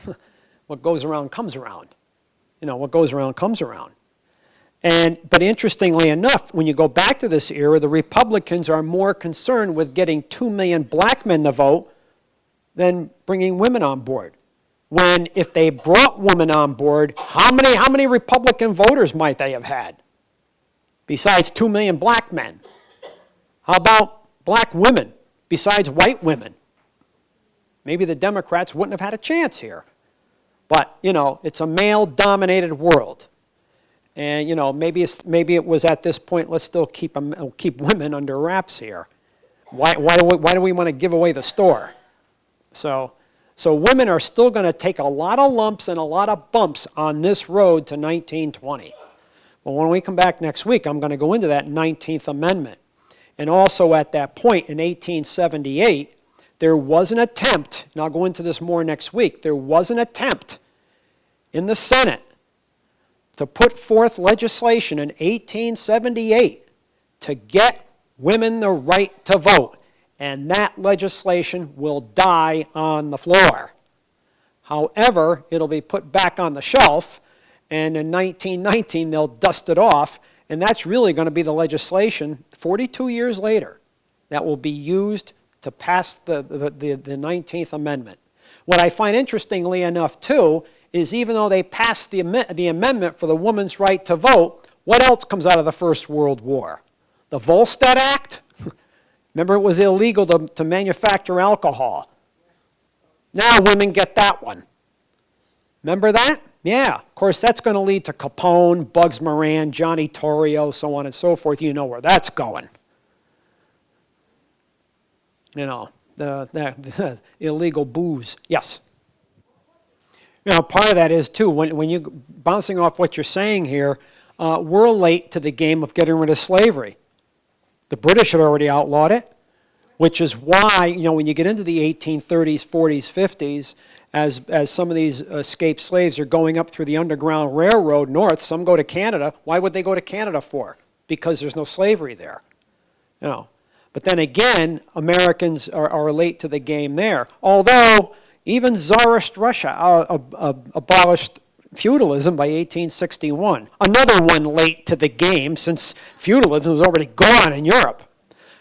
what goes around comes around. What goes around comes around. But interestingly enough, when you go back to this era, the Republicans are more concerned with getting 2 million black men to vote than bringing women on board. When if they brought women on board, how many Republican voters might they have had? Besides 2 million black men. How about black women besides white women? Maybe the Democrats wouldn't have had a chance here. But, it's a male-dominated world. And, maybe it was at this point, let's still keep women under wraps here. Why do we want to give away the store? So women are still going to take a lot of lumps and a lot of bumps on this road to 1920. Well, when we come back next week, I'm going to go into that 19th Amendment. And also at that point in 1878, there was an attempt, and I'll go into this more next week, there was an attempt in the Senate to put forth legislation in 1878 to get women the right to vote. And that legislation will die on the floor. However, it'll be put back on the shelf, and in 1919 they'll dust it off, and that's really going to be the legislation 42 years later that will be used to pass the 19th Amendment. What I find interestingly enough, too, is even though they passed the amendment for the woman's right to vote, what else comes out of the First World War? The Volstead Act? Remember, it was illegal to manufacture alcohol. Now women get that one. Remember that? Yeah. Of course, that's going to lead to Capone, Bugs Moran, Johnny Torrio, so on and so forth. You know where that's going. The illegal booze. Yes? Part of that is, too, when you, bouncing off what you're saying here, we're late to the game of getting rid of slavery. The British had already outlawed it, which is why, when you get into the 1830s, 40s, 50s, as some of these escaped slaves are going up through the Underground Railroad north, some go to Canada. Why would they go to Canada for? Because there's no slavery there. But then again, Americans are late to the game there. Although, even Tsarist Russia abolished feudalism by 1861. Another one late to the game, since feudalism was already gone in Europe.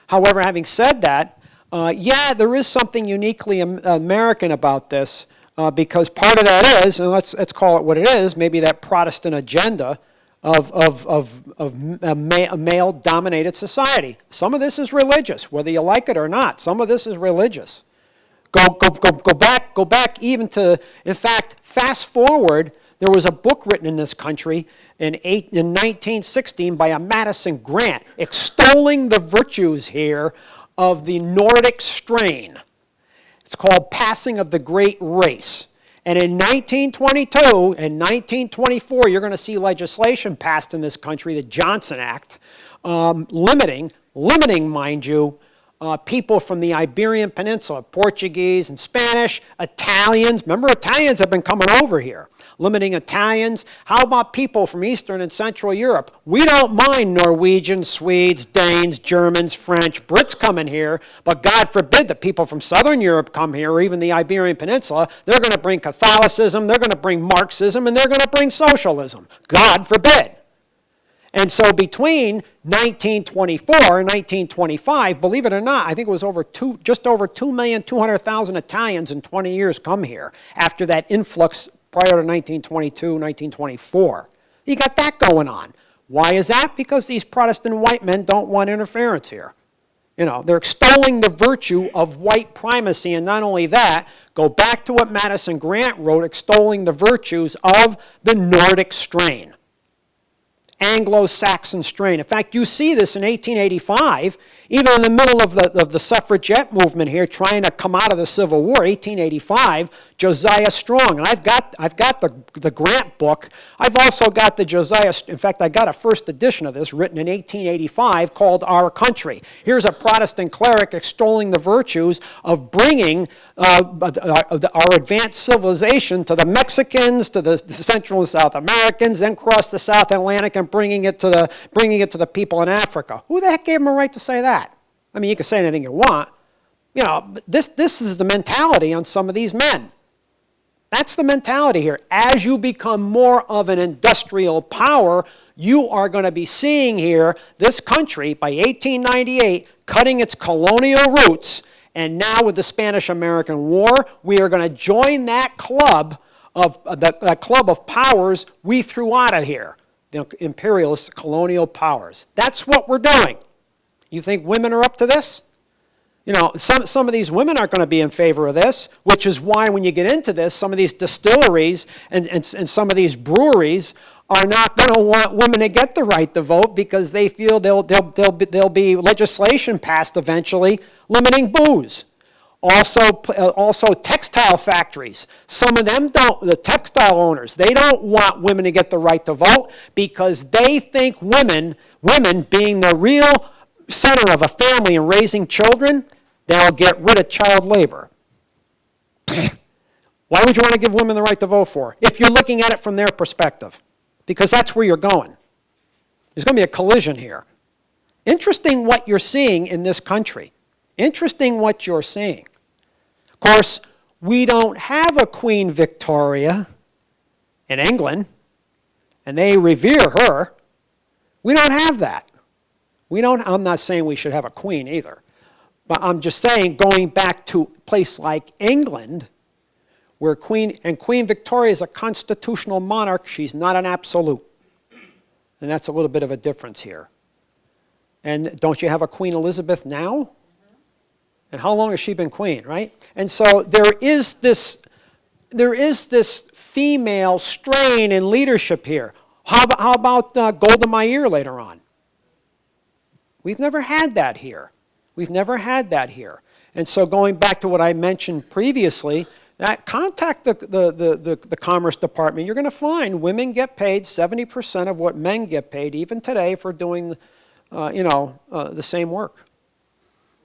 However, having said that, yeah, there is something uniquely American about this, because part of that is, and let's call it what it is, maybe that Protestant agenda of a male-dominated society. Some of this is religious, whether you like it or not. Some of this is religious. Go back even to, in fact, fast forward. There was a book written in this country in 1916 by a Madison Grant extolling the virtues here of the Nordic strain. It's called Passing of the Great Race. And in 1922 and 1924, you're going to see legislation passed in this country, the Johnson Act, limiting, mind you, people from the Iberian Peninsula, Portuguese and Spanish, Italians. Remember, Italians have been coming over here. Limiting Italians. How about people from Eastern and Central Europe? We don't mind Norwegians, Swedes, Danes, Germans, French, Brits coming here, but God forbid that people from Southern Europe come here, or even the Iberian Peninsula. They're going to bring Catholicism, they're going to bring Marxism, and they're going to bring socialism. God forbid. And so between 1924 and 1925, believe it or not, I think it was just over 2,200,000 Italians in 20 years come here after that influx prior to 1922, 1924. You got that going on. Why is that? Because these Protestant white men don't want interference here. They're extolling the virtue of white primacy, and not only that, go back to what Madison Grant wrote, extolling the virtues of the Nordic strain. Anglo-Saxon strain. In fact, you see this in 1885, even in the middle of the Suffragette movement here, trying to come out of the Civil War, 1885, Josiah Strong. And I've got the Grant book. I've also got the Josiah, in fact, I got a first edition of this written in 1885 called Our Country. Here's a Protestant cleric extolling the virtues of bringing our advanced civilization to the Mexicans, to the Central and South Americans, then cross the South Atlantic and bringing it to the people in Africa. Who the heck gave him a right to say that? I mean, you can say anything you want. You know, this is the mentality on some of these men. That's the mentality here. As you become more of an industrial power, you are going to be seeing here this country, by 1898, cutting its colonial roots. And now with the Spanish-American War, we are going to join that club that club of powers we threw out of here, the imperialist colonial powers. That's what we're doing. You think women are up to this? You know, some of these women aren't going to be in favor of this, which is why when you get into this, some of these distilleries and some of these breweries are not going to want women to get the right to vote because they feel there'll be legislation passed eventually limiting booze. Also textile factories. Some of them don't, the textile owners, they don't want women to get the right to vote because they think women being the real center of a family and raising children, they'll get rid of child labor. Why would you want to give women the right to vote for? If you're looking at it from their perspective. Because that's where you're going. There's going to be a collision here. Interesting what you're seeing in this country. Interesting what you're seeing. Of course, we don't have a Queen Victoria in England, and they revere her. We don't have that. I'm not saying we should have a queen either. But I'm just saying, going back to a place like England, where Queen Victoria is a constitutional monarch, she's not an absolute. And that's a little bit of a difference here. And don't you have a Queen Elizabeth now? And how long has she been queen, right? And so there is this female strain in leadership here. How about Golda Meir later on? We've never had that here. We've never had that here. And so going back to what I mentioned previously, contact the Commerce Department. You're going to find women get paid 70% of what men get paid, even today, for doing the same work.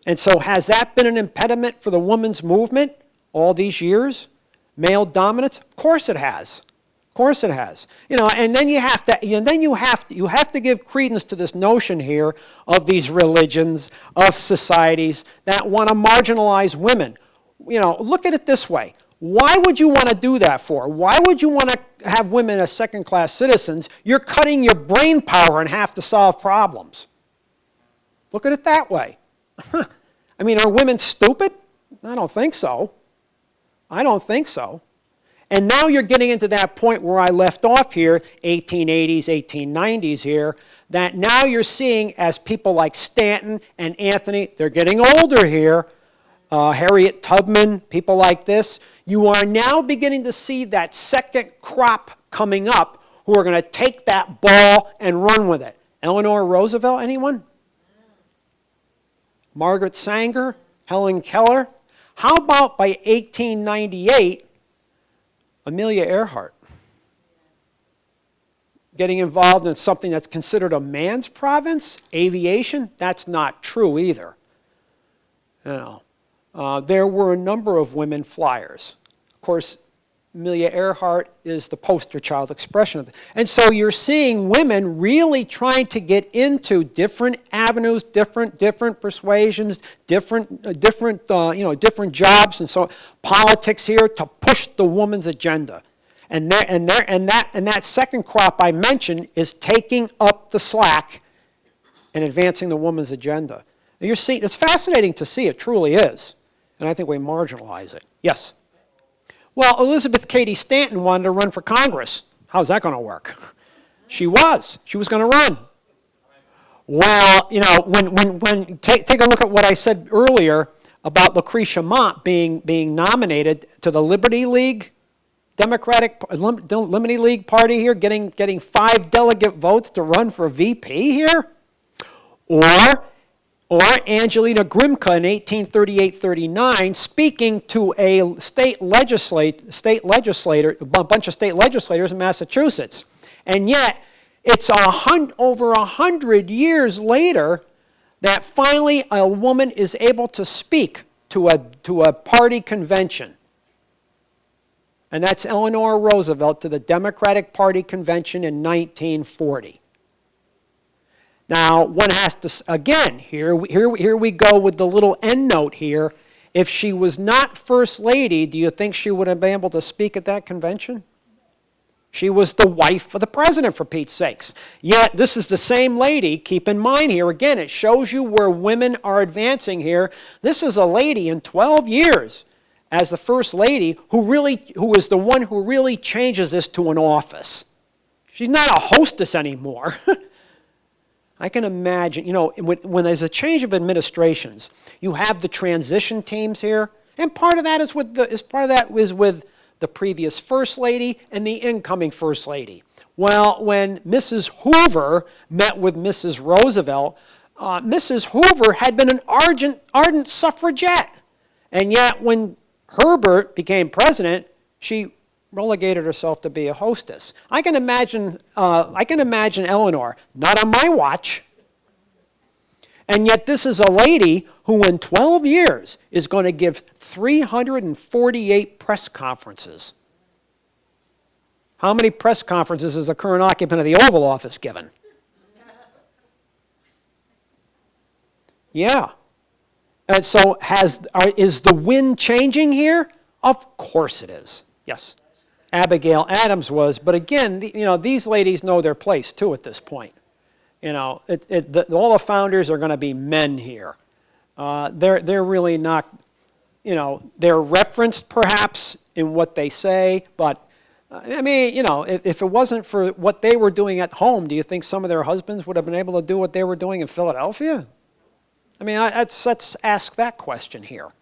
And so has that been an impediment for the women's movement all these years? Male dominance? Of course it has. Of course it has. You know, and then you have to give credence to this notion here of these religions, of societies that want to marginalize women. You know, look at it this way. Why would you want to do that for? Why would you want to have women as second-class citizens? You're cutting your brain power in half to solve problems. Look at it that way. I mean, are women stupid? I don't think so. I don't think so. And now you're getting into that point where I left off here, 1880s, 1890s here, that now you're seeing as people like Stanton and Anthony, they're getting older here, Harriet Tubman, people like this, you are now beginning to see that second crop coming up who are going to take that ball and run with it. Eleanor Roosevelt, anyone? Margaret Sanger, Helen Keller. How about by 1898, Amelia Earhart getting involved in something that's considered a man's province, aviation? That's not true either. You know, there were a number of women flyers. Of course, Amelia Earhart is the poster child expression of it. And so you're seeing women really trying to get into different avenues, different persuasions, different jobs, and so politics here to push the woman's agenda. And that second crop I mentioned is taking up the slack and advancing the woman's agenda. And you're seeing, it's fascinating to see, it truly is. And I think we marginalize it. Yes? Well, Elizabeth Cady Stanton wanted to run for Congress. How's that going to work? She was going to run. Well, you know, take a look at what I said earlier about Lucretia Mott being nominated to the Liberty League Lemony League party here getting 5 delegate votes to run for VP here? Or Angelina Grimke in 1838-39 speaking to a bunch of state legislators in Massachusetts. And yet, it's over 100 years later that finally a woman is able to speak to a party convention. And that's Eleanor Roosevelt to the Democratic Party convention in 1940. Now, one has to, again, here we go with the little end note here. If she was not First Lady, do you think she would have been able to speak at that convention? She was the wife of the president, for Pete's sakes. Yet, this is the same lady. Keep in mind here, again, it shows you where women are advancing here. This is a lady in 12 years as the First Lady who is the one who really changes this to an office. She's not a hostess anymore. I can imagine, you know, when there's a change of administrations, you have the transition teams here, and part of that is with the previous First Lady and the incoming First Lady. Well, when Mrs. Hoover met with Mrs. Roosevelt, Mrs. Hoover had been an ardent suffragette, and yet when Herbert became president, she relegated herself to be a hostess. I can imagine Eleanor, not on my watch. And yet this is a lady who in 12 years is going to give 348 press conferences. How many press conferences is the current occupant of the Oval Office given? Yeah. And so is the wind changing here? Of course it is. Yes. Abigail Adams was, but again, these ladies know their place too at this point. All the founders are going to be men here. They're really not, they're referenced perhaps in what they say, but I mean, if it wasn't for what they were doing at home, do you think some of their husbands would have been able to do what they were doing in Philadelphia? I mean, let's ask that question here.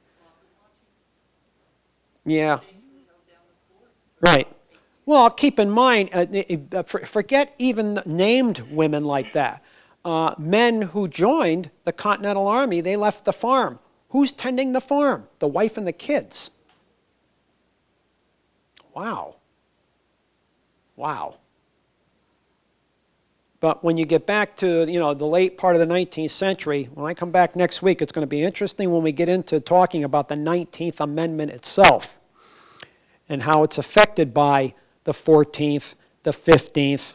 Yeah. Right. Well, keep in mind, forget even named women like that. Men who joined the Continental Army, they left the farm. Who's tending the farm? The wife and the kids. Wow. Wow. But when you get back to, the late part of the 19th century, when I come back next week, it's going to be interesting when we get into talking about the 19th Amendment itself and how it's affected by the 14th, the 15th,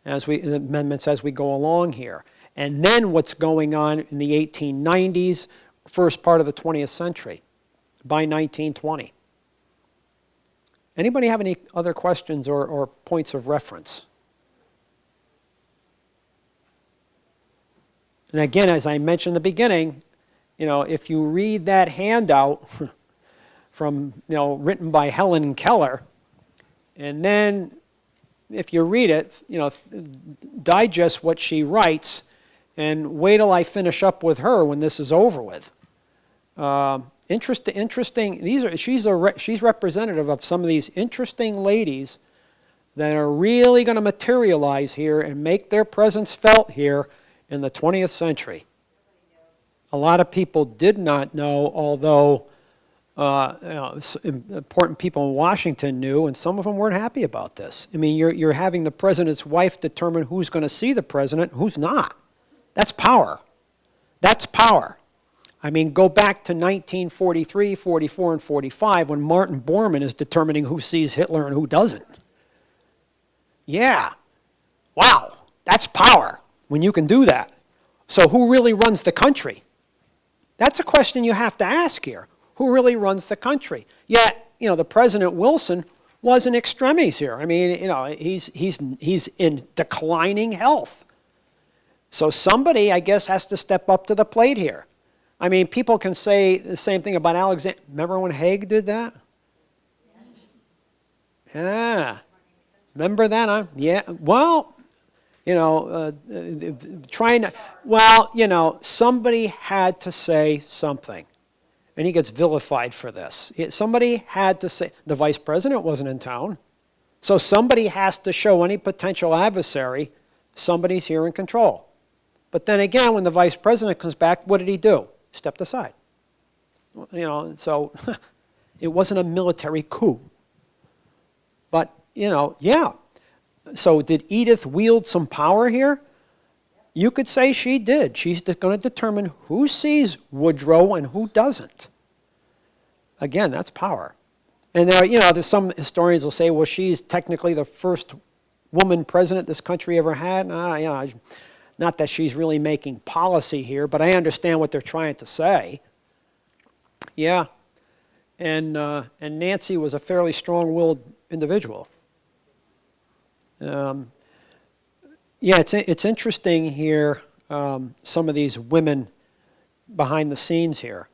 the amendments as we go along here. And then what's going on in the 1890s, first part of the 20th century, by 1920. Anybody have any other questions or points of reference? And again, as I mentioned in the beginning, if you read that handout from, written by Helen Keller, and then if you read it, digest what she writes, and wait till I finish up with her when this is over with. Interesting. She's representative of some of these interesting ladies that are really going to materialize here and make their presence felt here in the 20th century. A lot of people did not know, although important people in Washington knew, and some of them weren't happy about this. I mean, you're having the president's wife determine who's going to see the president, who's not. That's power. That's power. I mean, go back to 1943, 44, and 45 when Martin Bormann is determining who sees Hitler and who doesn't. Yeah. Wow. That's power when you can do that. So who really runs the country? That's a question you have to ask here. Who really runs the country? Yet, the President Wilson was in extremis here. I mean, he's in declining health. So somebody, I guess, has to step up to the plate here. I mean, people can say the same thing about Alexander. Remember when Haig did that? Yeah. Remember that, huh? Yeah. Well, somebody had to say something. and he gets vilified for this. Somebody had to say, the vice president wasn't in town, so somebody has to show any potential adversary somebody's here in control. But then again, when the vice president comes back, what did he do? Stepped aside. You know, so it wasn't a military coup. But, you know, yeah. So did Edith wield some power here? You could say she did. She's going to determine who sees Woodrow and who doesn't. Again, that's power. And there, you know, there's some historians will say, well, she's technically the first woman president this country ever had. Yeah, not that she's really making policy here, but I understand what they're trying to say. Yeah, and Nancy was a fairly strong-willed individual. Yeah, it's interesting here, some of these women behind the scenes here.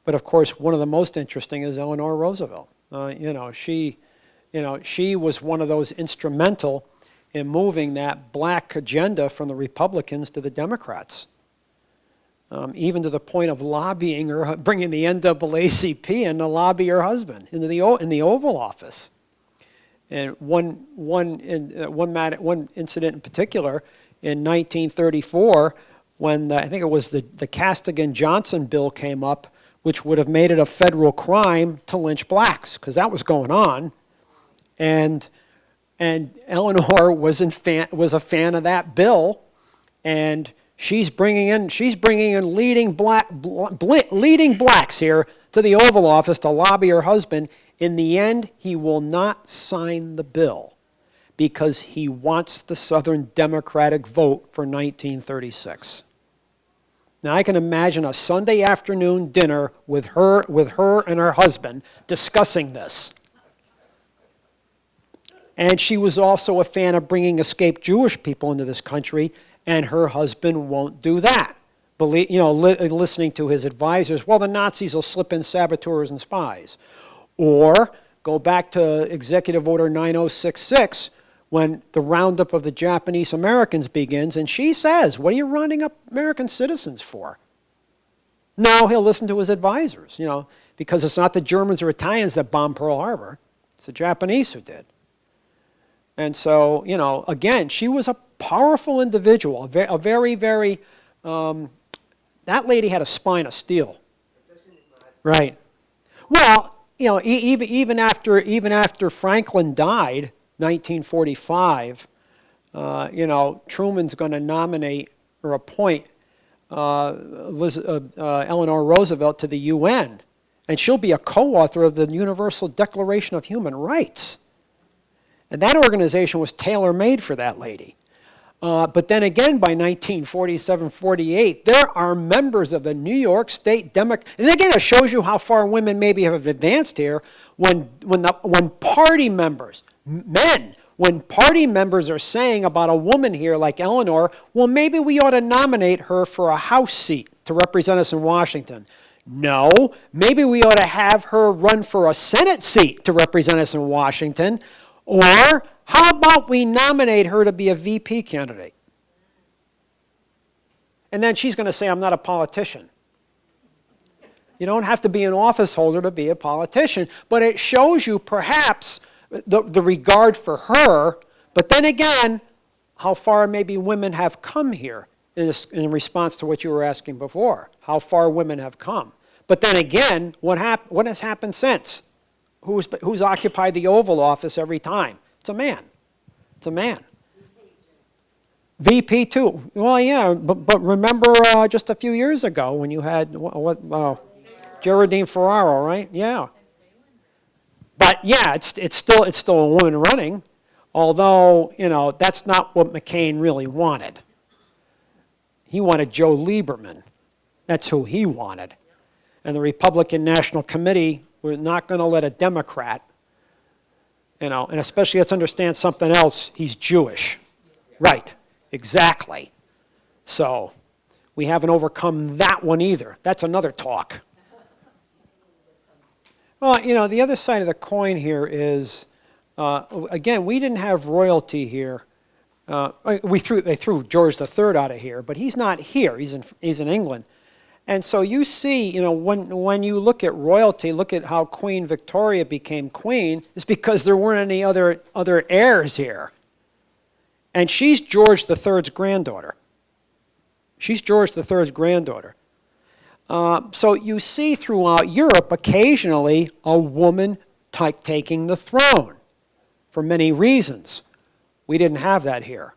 But of course, one of the most interesting is Eleanor Roosevelt. She was one of those instrumental in moving that black agenda from the Republicans to the Democrats. Even to the point of lobbying her, bringing the NAACP in to lobby her husband in the Oval Office. And one incident in particular, in 1934, when I think it was the Castigan-Johnson bill came up, which would have made it a federal crime to lynch blacks, because that was going on. And Eleanor was a fan of that bill, and she's bringing in leading blacks here to the Oval Office to lobby her husband. In the end, he will not sign the bill because he wants the Southern Democratic vote for 1936. Now, I can imagine a Sunday afternoon dinner with her and her husband discussing this. And she was also a fan of bringing escaped Jewish people into this country, and her husband won't do that. Listening to his advisors, well, the Nazis will slip in saboteurs and spies. Or go back to Executive Order 9066 when the roundup of the Japanese Americans begins, and she says, what are you rounding up American citizens for? No, he'll listen to his advisors, because it's not the Germans or Italians that bombed Pearl Harbor. It's the Japanese who did. And so, again, she was a powerful individual, a very, very, that lady had a spine of steel. Right. Well, even after Franklin died, 1945, Truman's going to nominate or appoint Eleanor Roosevelt to the UN, and she'll be a co-author of the Universal Declaration of Human Rights. And that organization was tailor-made for that lady. But then again, by 1947-48, there are members of the New York State Democrat. And again, it shows you how far women maybe have advanced here. When party members, when party members are saying about a woman here like Eleanor, well, maybe we ought to nominate her for a House seat to represent us in Washington. No, maybe we ought to have her run for a Senate seat to represent us in Washington. Or how about we nominate her to be a VP candidate? And then she's going to say, I'm not a politician. You don't have to be an office holder to be a politician, but it shows you perhaps the regard for her, but then again, how far maybe women have come here in response to what you were asking before, how far women have come. But then again, what has happened since? Who's occupied the Oval Office every time? It's a man. It's a man. VP too. Well, yeah, but remember just a few years ago when you had Geraldine Ferraro, right? Yeah. But yeah, it's still a woman running, although that's not what McCain really wanted. He wanted Joe Lieberman. That's who he wanted, and the Republican National Committee were not going to let a Democrat, and especially let's understand something else, he's Jewish. Right, exactly. So we haven't overcome that one either. That's another talk. Well, the other side of the coin here is, again, we didn't have royalty here. They threw George III out of here, but he's not here. He's in England. And so you see, when you look at royalty, look at how Queen Victoria became queen, it's because there weren't any other heirs here. And she's George III's granddaughter. She's George III's granddaughter. So you see throughout Europe occasionally a woman taking the throne for many reasons. We didn't have that here.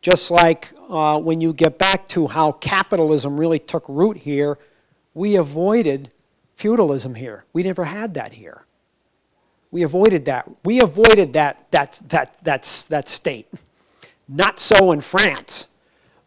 Just like when you get back to how capitalism really took root here, we avoided feudalism here. We never had that here. We avoided that. We avoided that state. Not so in France,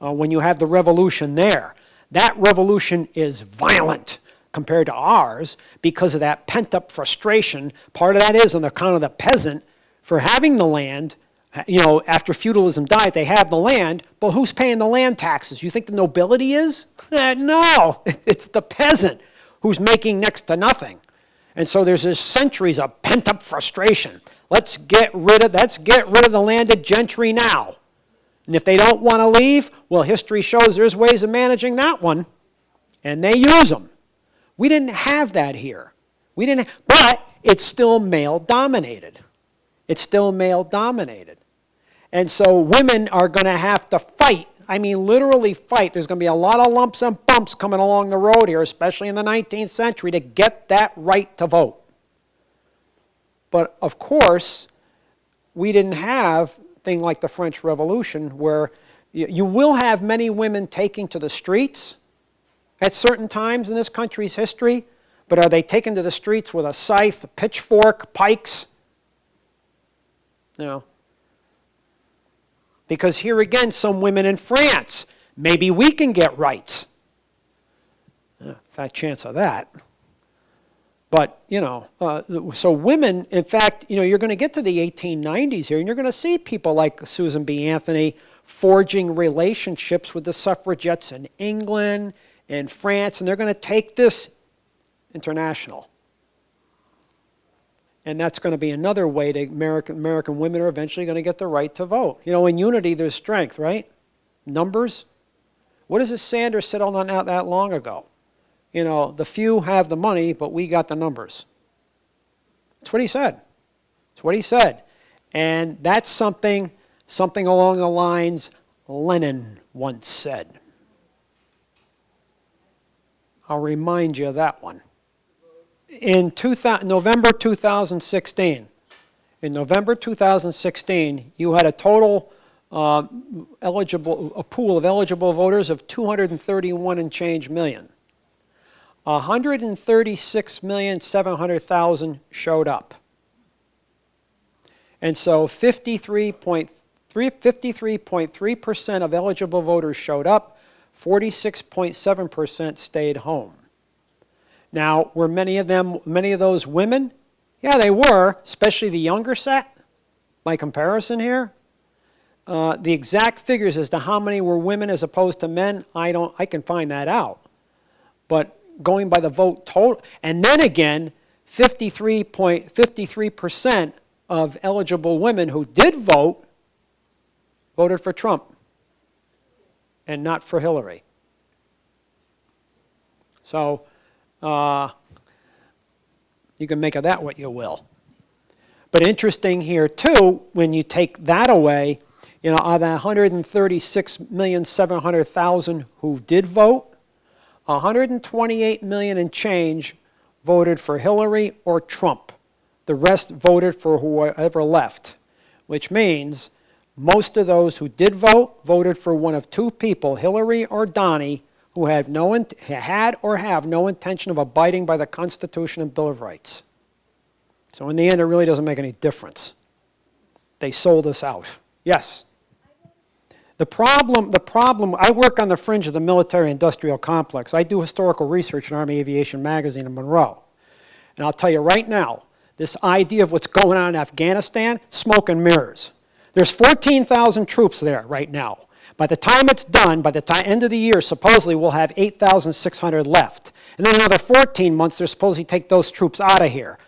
when you have the revolution there. That revolution is violent compared to ours because of that pent-up frustration. Part of that is on account of the peasant for having the land. After feudalism died, they have the land, but who's paying the land taxes? You think the nobility is? No, it's the peasant who's making next to nothing. And so there's this centuries of pent-up frustration. Let's get rid of the landed gentry now. And if they don't want to leave, well, history shows there's ways of managing that one, and they use them. We didn't have that here. But it's still male-dominated. It's still male-dominated. And so women are going to have to fight. I mean, literally fight. There's going to be a lot of lumps and bumps coming along the road here, especially in the 19th century, to get that right to vote. But, of course, we didn't have a thing like the French Revolution where you will have many women taking to the streets at certain times in this country's history, but are they taken to the streets with a scythe, a pitchfork, pikes? No. Because here again, some women in France, maybe we can get rights. Fat chance of that. But, so women, in fact, you're going to get to the 1890s here, and you're going to see people like Susan B. Anthony forging relationships with the suffragettes in England and France, and they're going to take this international. And that's going to be another way that American women are eventually going to get the right to vote. In unity, there's strength, right? Numbers. What does Sanders said on that not long ago? The few have the money, but we got the numbers. That's what he said. That's what he said. And that's something along the lines Lenin once said. I'll remind you of that one. In November 2016, you had a total a pool of eligible voters of 231 and change million. 136,700,000 showed up. And so 53.3% of eligible voters showed up, 46.7% stayed home. Now, were many of those women? Yeah, they were, especially the younger set, by comparison here. The exact figures as to how many were women as opposed to men, I can find that out. But going by the vote total, and then again, 53% of eligible women who did vote voted for Trump and not for Hillary. So, you can make of that what you will. But interesting here too, when you take that away, of the 136,700,000 who did vote, 128 million and change voted for Hillary or Trump. The rest voted for whoever left, which means most of those who did vote voted for one of two people, Hillary or Donnie, who had or have no intention of abiding by the Constitution and Bill of Rights. So in the end, it really doesn't make any difference. They sold us out. Yes? The problem, I work on the fringe of the military-industrial complex. I do historical research in Army Aviation Magazine in Monroe. And I'll tell you right now, this idea of what's going on in Afghanistan, smoke and mirrors. There's 14,000 troops there right now. By the time it's done, by the end of the year, supposedly we'll have 8,600 left. And then another 14 months, they're supposed to take those troops out of here.